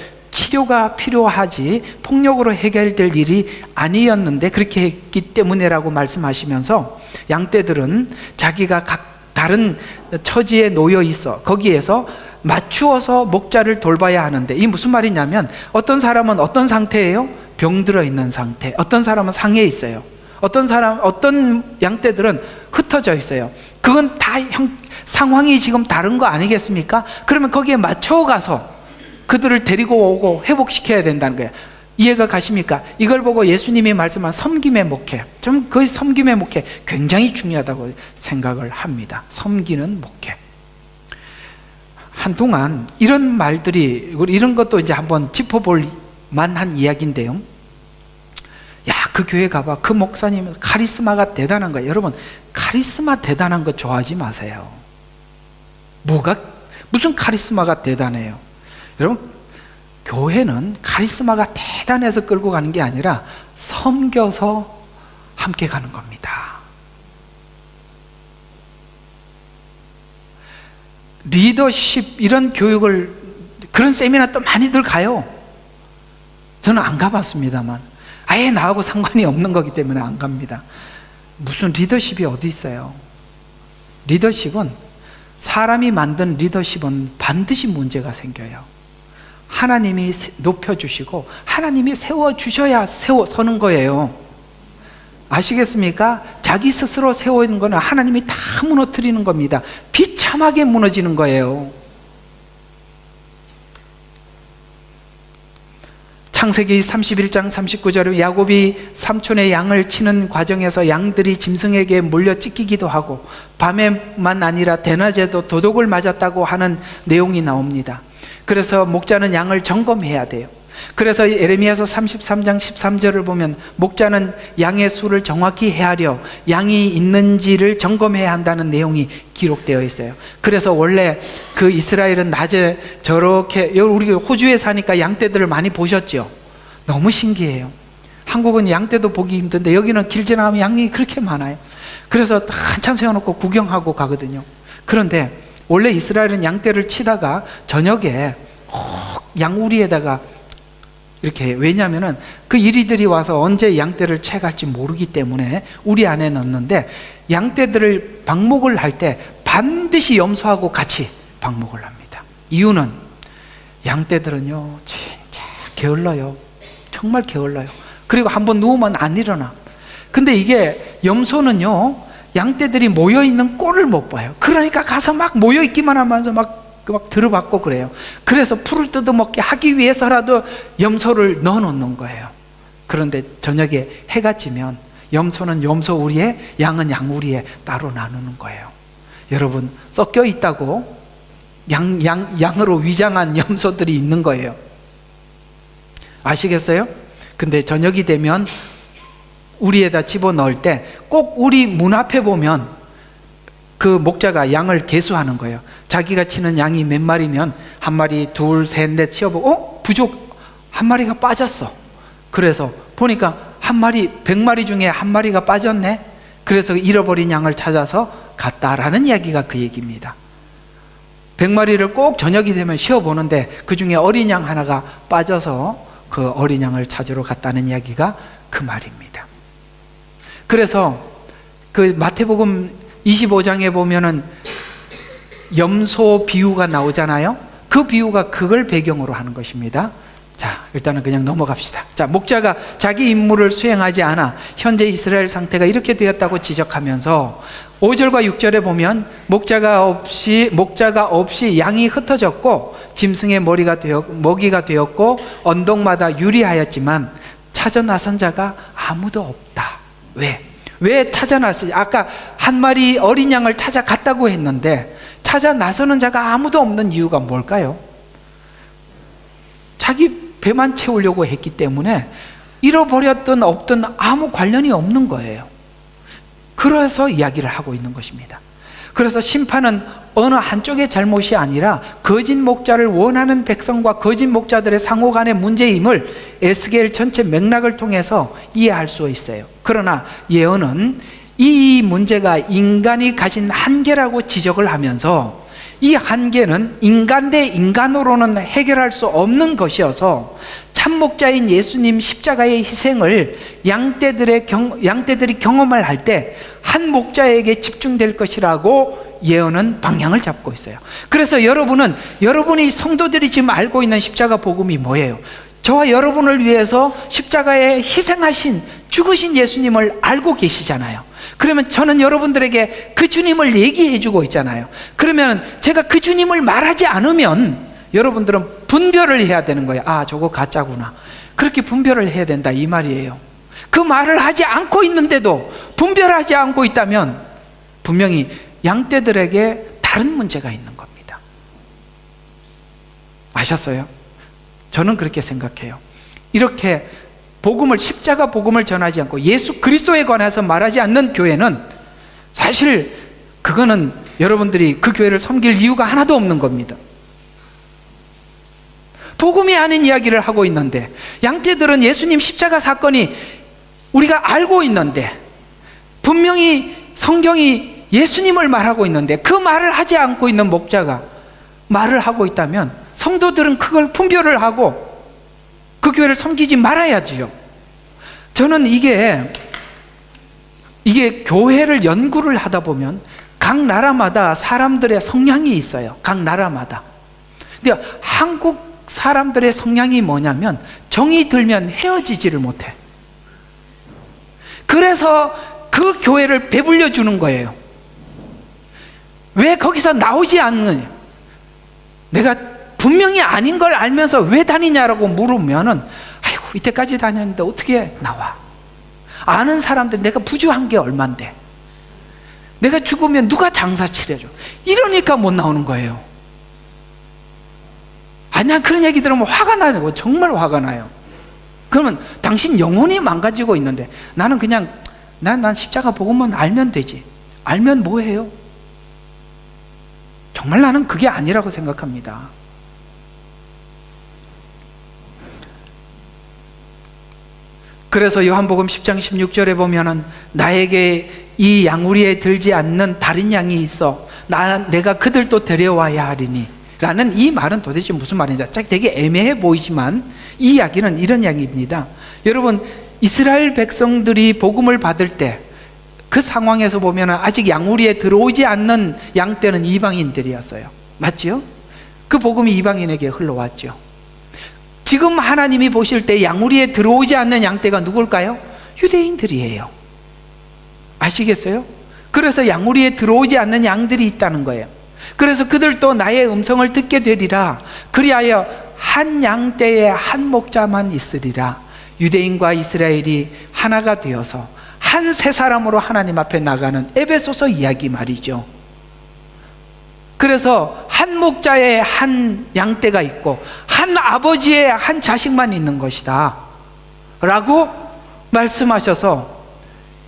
S2: 치료가 필요하지 폭력으로 해결될 일이 아니었는데 그렇게 했기 때문에라고 말씀하시면서 양떼들은 자기가 각 다른 처지에 놓여 있어 거기에서 맞추어서 목자를 돌봐야 하는데, 이 무슨 말이냐면 어떤 사람은 어떤 상태예요? 병들어 있는 상태. 어떤 사람은 상해 있어요. 어떤 양떼들은 흩어져 있어요. 그건 다 상황이 지금 다른 거 아니겠습니까? 그러면 거기에 맞춰가서 그들을 데리고 오고 회복시켜야 된다는 거예요. 이해가 가십니까? 이걸 보고 예수님이 말씀한 섬김의 목회, 좀 그 섬김의 목회 굉장히 중요하다고 생각을 합니다. 섬기는 목회. 한동안 이런 말들이, 이런 것도 이제 한번 짚어볼 만한 이야기인데요. 야, 그 교회 가봐. 그 목사님 카리스마가 대단한 거예요. 여러분, 카리스마 대단한 거 좋아하지 마세요. 무슨 카리스마가 대단해요? 여러분, 교회는 카리스마가 대단해서 끌고 가는 게 아니라 섬겨서 함께 가는 겁니다. 리더십 이런 교육을, 그런 세미나 또 많이들 가요. 저는 안 가봤습니다만 아예 나하고 상관이 없는 거기 때문에 안 갑니다. 무슨 리더십이 어디 있어요? 리더십은, 사람이 만든 리더십은 반드시 문제가 생겨요. 하나님이 높여주시고 하나님이 세워주셔야 서는 거예요. 아시겠습니까? 자기 스스로 세우는 거는 하나님이 다 무너뜨리는 겁니다. 비참하게 무너지는 거예요. 창세기 31장 39절에 야곱이 삼촌의 양을 치는 과정에서 양들이 짐승에게 몰려 찢기기도 하고 밤에만 아니라 대낮에도 도둑을 맞았다고 하는 내용이 나옵니다. 그래서 목자는 양을 점검해야 돼요. 그래서 예레미야서 33장 13절을 보면 목자는 양의 수를 정확히 헤아려 양이 있는지를 점검해야 한다는 내용이 기록되어 있어요. 그래서 원래 그 이스라엘은 낮에 저렇게, 우리 호주에 사니까 양떼들을 많이 보셨죠? 너무 신기해요. 한국은 양떼도 보기 힘든데 여기는 길 지나가면 양이 그렇게 많아요. 그래서 한참 세워놓고 구경하고 가거든요. 그런데 원래 이스라엘은 양떼를 치다가 저녁에 꼭 양우리에다가 이렇게, 왜냐하면 그 이리들이 와서 언제 양떼를 채갈지 모르기 때문에 우리 안에 넣는데, 양떼들을 방목을 할 때 반드시 염소하고 같이 방목을 합니다. 이유는 양떼들은요 진짜 게을러요. 정말 게을러요. 그리고 한번 누우면 안 일어나. 근데 이게 염소는요 양떼들이 모여있는 꼴을 못 봐요. 그러니까 가서 막 모여있기만 하면서 막 들어받고 그래요. 그래서 풀을 뜯어먹게 하기 위해서라도 염소를 넣어놓는 거예요. 그런데 저녁에 해가 지면 염소는 염소 우리에, 양은 양 우리에 따로 나누는 거예요. 여러분, 섞여 있다고 양으로 위장한 염소들이 있는 거예요. 아시겠어요? 근데 저녁이 되면 우리에다 집어넣을 때 꼭 우리 문 앞에 보면 그 목자가 양을 계수하는 거예요. 자기가 치는 양이 몇 마리면 한 마리, 둘, 셋, 넷 치어보고 부족, 한 마리가 빠졌어. 그래서 보니까 한 마리, 100마리 중에 한 마리가 빠졌네. 그래서 잃어버린 양을 찾아서 갔다라는 이야기가 그 얘기입니다. 100마리를 꼭 저녁이 되면 쉬어보는데 그 중에 어린 양 하나가 빠져서 그 어린 양을 찾으러 갔다는 이야기가 그 말입니다. 그래서 그 마태복음 25장에 보면은 염소 비유가 나오잖아요. 그 비유가 그걸 배경으로 하는 것입니다. 자, 일단은 그냥 넘어갑시다. 자, 목자가 자기 임무를 수행하지 않아 현재 이스라엘 상태가 이렇게 되었다고 지적하면서 5절과 6절에 보면 목자가 없이 양이 흩어졌고 짐승의 먹이가 되었고 언덕마다 유리하였지만 찾아 나선 자가 아무도 없다. 왜 찾아 나서지? 아까 한 마리 어린 양을 찾아갔다고 했는데 찾아 나서는 자가 아무도 없는 이유가 뭘까요? 자기 배만 채우려고 했기 때문에 잃어버렸든 없든 아무 관련이 없는 거예요. 그래서 이야기를 하고 있는 것입니다. 그래서 심판은 어느 한쪽의 잘못이 아니라 거짓 목자를 원하는 백성과 거짓 목자들의 상호 간의 문제임을 에스겔 전체 맥락을 통해서 이해할 수 있어요. 그러나 예언은 이 문제가 인간이 가진 한계라고 지적을 하면서 이 한계는 인간 대 인간으로는 해결할 수 없는 것이어서 참목자인 예수님 십자가의 희생을 양떼들이 경험을 할 때 한 목자에게 집중될 것이라고 예언은 방향을 잡고 있어요. 그래서 여러분이 성도들이 지금 알고 있는 십자가 복음이 뭐예요? 저와 여러분을 위해서 십자가에 희생하신, 죽으신 예수님을 알고 계시잖아요. 그러면 저는 여러분들에게 그 주님을 얘기해 주고 있잖아요. 그러면 제가 그 주님을 말하지 않으면 여러분들은 분별을 해야 되는 거예요. 아, 저거 가짜구나. 그렇게 분별을 해야 된다, 이 말이에요. 그 말을 하지 않고 있는데도 분별하지 않고 있다면 분명히 양떼들에게 다른 문제가 있는 겁니다. 아셨어요? 저는 그렇게 생각해요. 이렇게 십자가 복음을 전하지 않고 예수 그리스도에 관해서 말하지 않는 교회는 사실 그거는 여러분들이 그 교회를 섬길 이유가 하나도 없는 겁니다. 복음이 아닌 이야기를 하고 있는데, 양떼들은 예수님 십자가 사건이 우리가 알고 있는데, 분명히 성경이 예수님을 말하고 있는데 그 말을 하지 않고 있는 목자가 말을 하고 있다면 성도들은 그걸 분별을 하고 그 교회를 섬기지 말아야지요. 저는 이게 교회를 연구를 하다 보면 각 나라마다 사람들의 성향이 있어요. 각 나라마다. 근데 한국 사람들의 성향이 뭐냐면 정이 들면 헤어지지를 못해. 그래서 그 교회를 배불려 주는 거예요. 왜 거기서 나오지 않느냐? 내가 분명히 아닌 걸 알면서 왜 다니냐라고 물으면은, 아이고, 이때까지 다녔는데 어떻게 나와? 아는 사람들, 내가 부주한 게 얼만데, 내가 죽으면 누가 장사 치러줘? 이러니까 못 나오는 거예요. 아니야, 그런 얘기 들으면 화가 나요. 정말 화가 나요. 그러면 당신 영혼이 망가지고 있는데, 나는 그냥 난 십자가 복음만 알면 되지. 알면 뭐해요? 정말 나는 그게 아니라고 생각합니다. 그래서 요한복음 10장 16절에 보면은 나에게 이 양우리에 들지 않는 다른 양이 있어 내가 그들도 데려와야 하리니 라는 이 말은 도대체 무슨 말인지 되게 애매해 보이지만 이 이야기는 이런 이야기입니다. 여러분, 이스라엘 백성들이 복음을 받을 때 그 상황에서 보면 아직 양우리에 들어오지 않는 양떼는 이방인들이었어요. 맞죠? 그 복음이 이방인에게 흘러왔죠. 지금 하나님이 보실 때 양우리에 들어오지 않는 양떼가 누굴까요? 유대인들이에요. 아시겠어요? 그래서 양우리에 들어오지 않는 양들이 있다는 거예요. 그래서 그들도 나의 음성을 듣게 되리라. 그리하여 한 양떼에 한 목자만 있으리라. 유대인과 이스라엘이 하나가 되어서 한 세 사람으로 하나님 앞에 나가는 에베소서 이야기 말이죠. 그래서 한 목자에 한 양떼가 있고 한 아버지에 한 자식만 있는 것이다 라고 말씀하셔서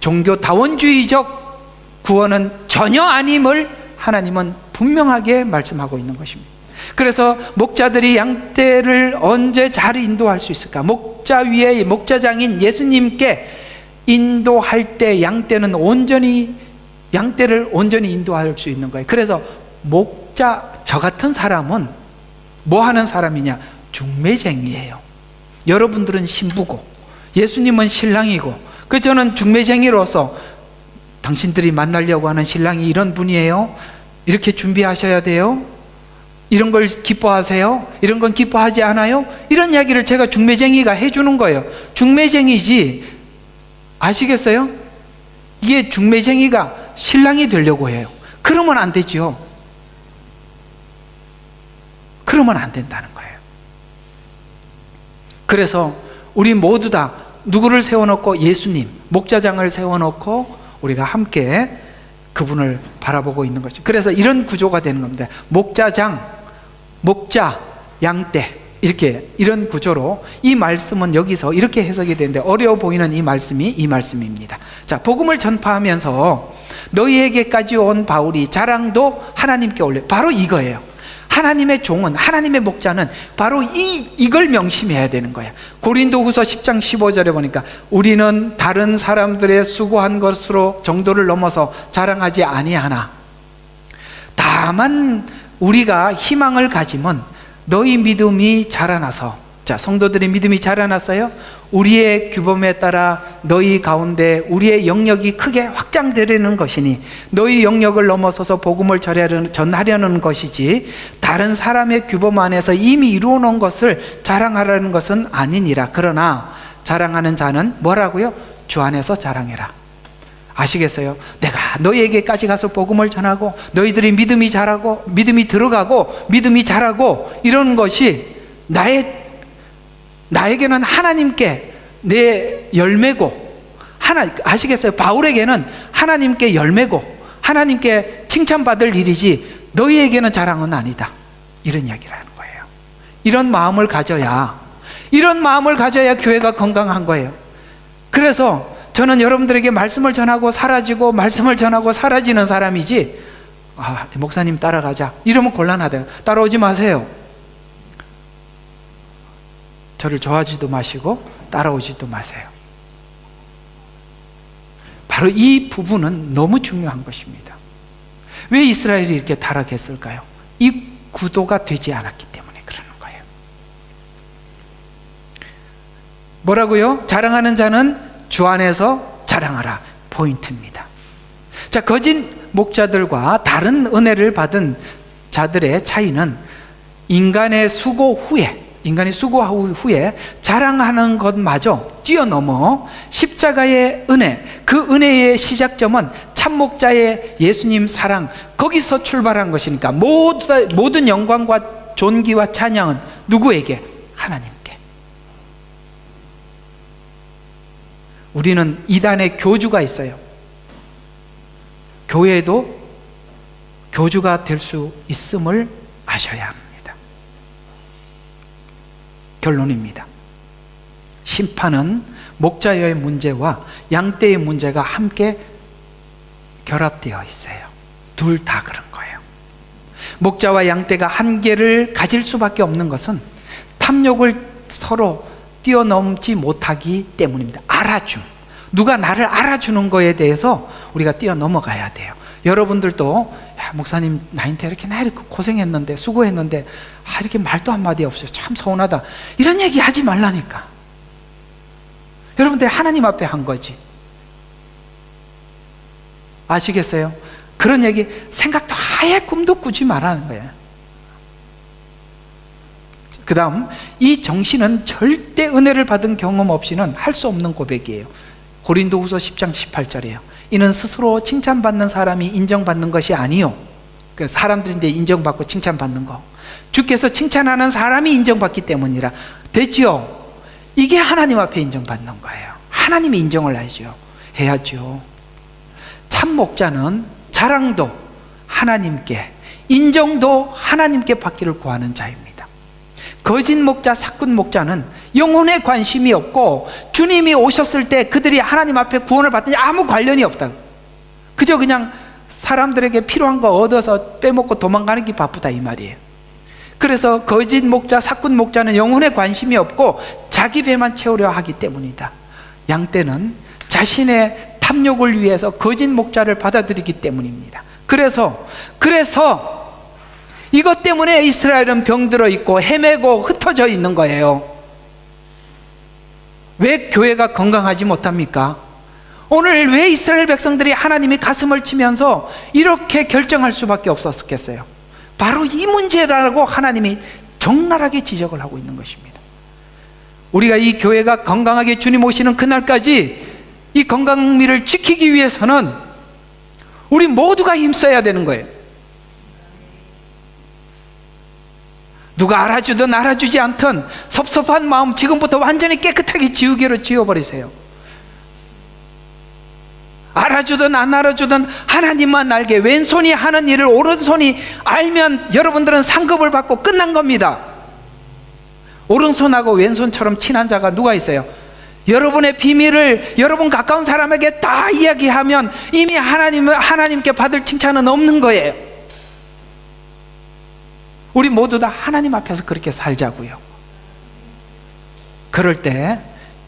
S2: 종교다원주의적 구원은 전혀 아님을 하나님은 분명하게 말씀하고 있는 것입니다. 그래서 목자들이 양떼를 언제 잘 인도할 수 있을까? 목자 위에 목자장인 예수님께 인도할 때 양떼를 온전히 인도할 수 있는 거예요. 그래서 목자, 저 같은 사람은 뭐 하는 사람이냐? 중매쟁이에요. 여러분들은 신부고 예수님은 신랑이고, 저는 중매쟁이로서 당신들이 만나려고 하는 신랑이 이런 분이에요. 이렇게 준비하셔야 돼요. 이런 걸 기뻐하세요? 이런 건 기뻐하지 않아요? 이런 이야기를 제가 중매쟁이가 해주는 거예요. 중매쟁이지, 아시겠어요? 이게 중매쟁이가 신랑이 되려고 해요. 그러면 안 되죠. 그러면 안 된다는 거예요. 그래서 우리 모두 다 누구를 세워놓고? 예수님, 목자장을 세워놓고 우리가 함께 그분을 바라보고 있는 것이죠. 그래서 이런 구조가 되는 겁니다. 목자장, 목자, 양떼, 이런 구조로 이 말씀은 여기서 이렇게 해석이 되는데, 어려워 보이는 이 말씀이 이 말씀입니다. 자, 복음을 전파하면서 너희에게까지 온 바울이 자랑도 하나님께 올려, 바로 이거예요. 하나님의 종은, 하나님의 목자는 바로 이걸 명심해야 되는 거예요. 고린도후서 10장 15절에 보니까 우리는 다른 사람들의 수고한 것으로 정도를 넘어서 자랑하지 아니하나 다만 우리가 희망을 가지면 너희 믿음이 자라나서, 자, 성도들의 믿음이 자라났어요. 우리의 규범에 따라 너희 가운데 우리의 영역이 크게 확장되려는 것이니 너희 영역을 넘어서서 복음을 전하려는 것이지 다른 사람의 규범 안에서 이미 이루어놓은 것을 자랑하려는 것은 아니니라. 그러나 자랑하는 자는 뭐라고요? 주 안에서 자랑해라. 아시겠어요? 내가 너희에게까지 가서 복음을 전하고 너희들이 믿음이 자라고 믿음이 들어가고 믿음이 자라고 이런 것이 나에게는 하나님께 내 열매고, 아시겠어요? 바울에게는 하나님께 열매고 하나님께 칭찬받을 일이지 너희에게는 자랑은 아니다, 이런 이야기를 하는 거예요. 이런 마음을 가져야 교회가 건강한 거예요. 그래서 저는 여러분들에게 말씀을 전하고 사라지고 말씀을 전하고 사라지는 사람이지, 목사님 따라가자 이러면 곤란하대요. 따라오지 마세요. 저를 좋아하지도 마시고 따라오지도 마세요. 바로 이 부분은 너무 중요한 것입니다. 왜 이스라엘이 이렇게 타락했을까요? 이 구도가 되지 않았기 때문에 그러는 거예요. 뭐라고요? 자랑하는 자는 주 안에서 자랑하라, 포인트입니다. 자, 거짓 목자들과 다른 은혜를 받은 자들의 차이는 인간의 수고 후에 자랑하는 것마저 뛰어넘어 십자가의 은혜, 그 은혜의 시작점은 참목자의 예수님 사랑, 거기서 출발한 것이니까 모든 영광과 존귀와 찬양은 누구에게? 하나님께. 우리는 이단의 교주가 있어요. 교회도 교주가 될 수 있음을 아셔야 합니다. 결론입니다. 심판은 목자의 문제와 양떼의 문제가 함께 결합되어 있어요. 둘 다 그런 거예요. 목자와 양떼가 한계를 가질 수밖에 없는 것은 탐욕을 서로 뛰어넘지 못하기 때문입니다. 누가 나를 알아주는 거에 대해서 우리가 뛰어넘어가야 돼요. 여러분들도 목사님 나한테 이렇게 고생했는데 수고했는데 이렇게 말도 한마디 없어요. 참 서운하다, 이런 얘기 하지 말라니까. 여러분들 하나님 앞에 한 거지. 아시겠어요? 그런 얘기 생각도 아예 꿈도 꾸지 말라는 거예요. 그 다음, 이 정신은 절대 은혜를 받은 경험 없이는 할 수 없는 고백이에요. 고린도후서 10장 18절이에요. 이는 스스로 칭찬받는 사람이 인정받는 것이 아니요, 그 사람들인데 인정받고 칭찬받는 거, 주께서 칭찬하는 사람이 인정받기 때문이라. 됐지요? 이게 하나님 앞에 인정받는 거예요. 하나님이 인정을 해야죠. 참 목자는 자랑도 하나님께, 인정도 하나님께 받기를 구하는 자입니다. 거짓 목자, 사꾼 목자는 영혼에 관심이 없고 주님이 오셨을 때 그들이 하나님 앞에 구원을 받더니 아무 관련이 없다. 그저 그냥 사람들에게 필요한 거 얻어서 빼먹고 도망가는 게 바쁘다, 이 말이에요. 그래서 거짓 목자, 사꾼 목자는 영혼에 관심이 없고 자기 배만 채우려 하기 때문이다. 양떼는 자신의 탐욕을 위해서 거짓 목자를 받아들이기 때문입니다. 그래서 이것 때문에 이스라엘은 병들어 있고 헤매고 흩어져 있는 거예요. 왜 교회가 건강하지 못합니까? 오늘 왜 이스라엘 백성들이 하나님이 가슴을 치면서 이렇게 결정할 수밖에 없었겠어요? 바로 이 문제라고 하나님이 적나라하게 지적을 하고 있는 것입니다. 우리가 이 교회가 건강하게 주님 오시는 그날까지 이 건강미를 지키기 위해서는 우리 모두가 힘써야 되는 거예요. 누가 알아주든 알아주지 않든 섭섭한 마음 지금부터 완전히 깨끗하게 지우개로 지워버리세요. 알아주든 안 알아주든 하나님만 알게, 왼손이 하는 일을 오른손이 알면 여러분들은 상급을 받고 끝난 겁니다. 오른손하고 왼손처럼 친한 자가 누가 있어요? 여러분의 비밀을 여러분 가까운 사람에게 다 이야기하면 이미 하나님께 받을 칭찬은 없는 거예요. 우리 모두 다 하나님 앞에서 그렇게 살자고요. 그럴 때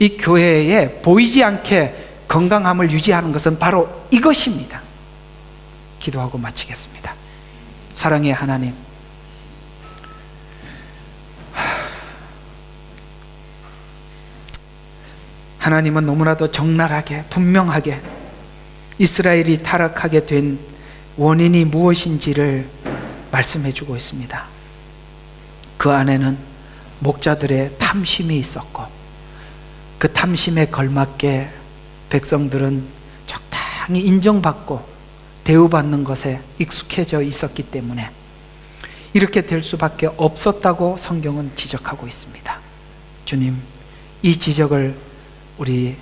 S2: 이 교회에 보이지 않게 건강함을 유지하는 것은 바로 이것입니다. 기도하고 마치겠습니다. 사랑의 하나님, 하나님은 너무나도 적나라하게 분명하게 이스라엘이 타락하게 된 원인이 무엇인지를 말씀해 주고 있습니다. 그 안에는 목자들의 탐심이 있었고 그 탐심에 걸맞게 백성들은 적당히 인정받고 대우받는 것에 익숙해져 있었기 때문에 이렇게 될 수밖에 없었다고 성경은 지적하고 있습니다. 주님, 이 지적을 우리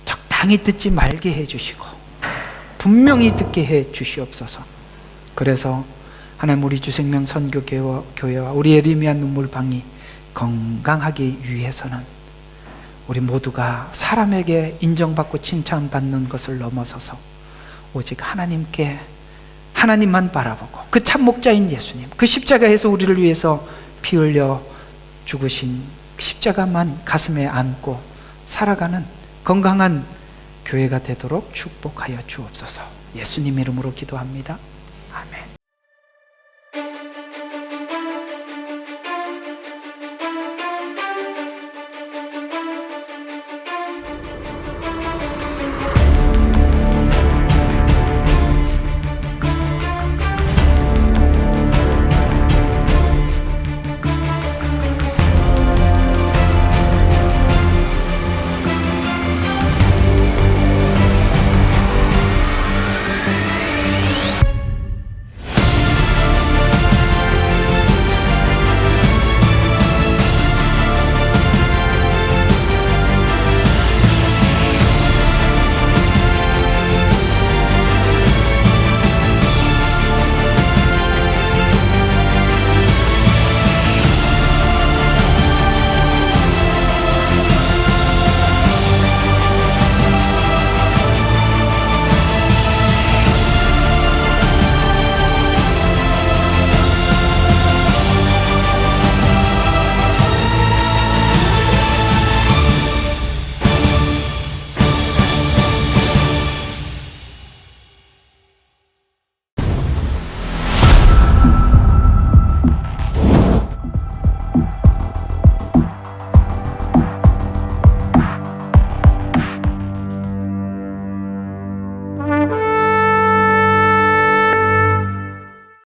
S2: 적당히 듣지 말게 해주시고 분명히 듣게 해 주시옵소서. 그래서 하나님, 우리 주생명 선교교회와 우리 에르미야 눈물방이 건강하기 위해서는 우리 모두가 사람에게 인정받고 칭찬받는 것을 넘어서서 오직 하나님께, 하나님만 바라보고 그 참 목자인 예수님, 그 십자가에서 우리를 위해서 피 흘려 죽으신 십자가만 가슴에 안고 살아가는 건강한 교회가 되도록 축복하여 주옵소서. 예수님 이름으로 기도합니다. 아멘.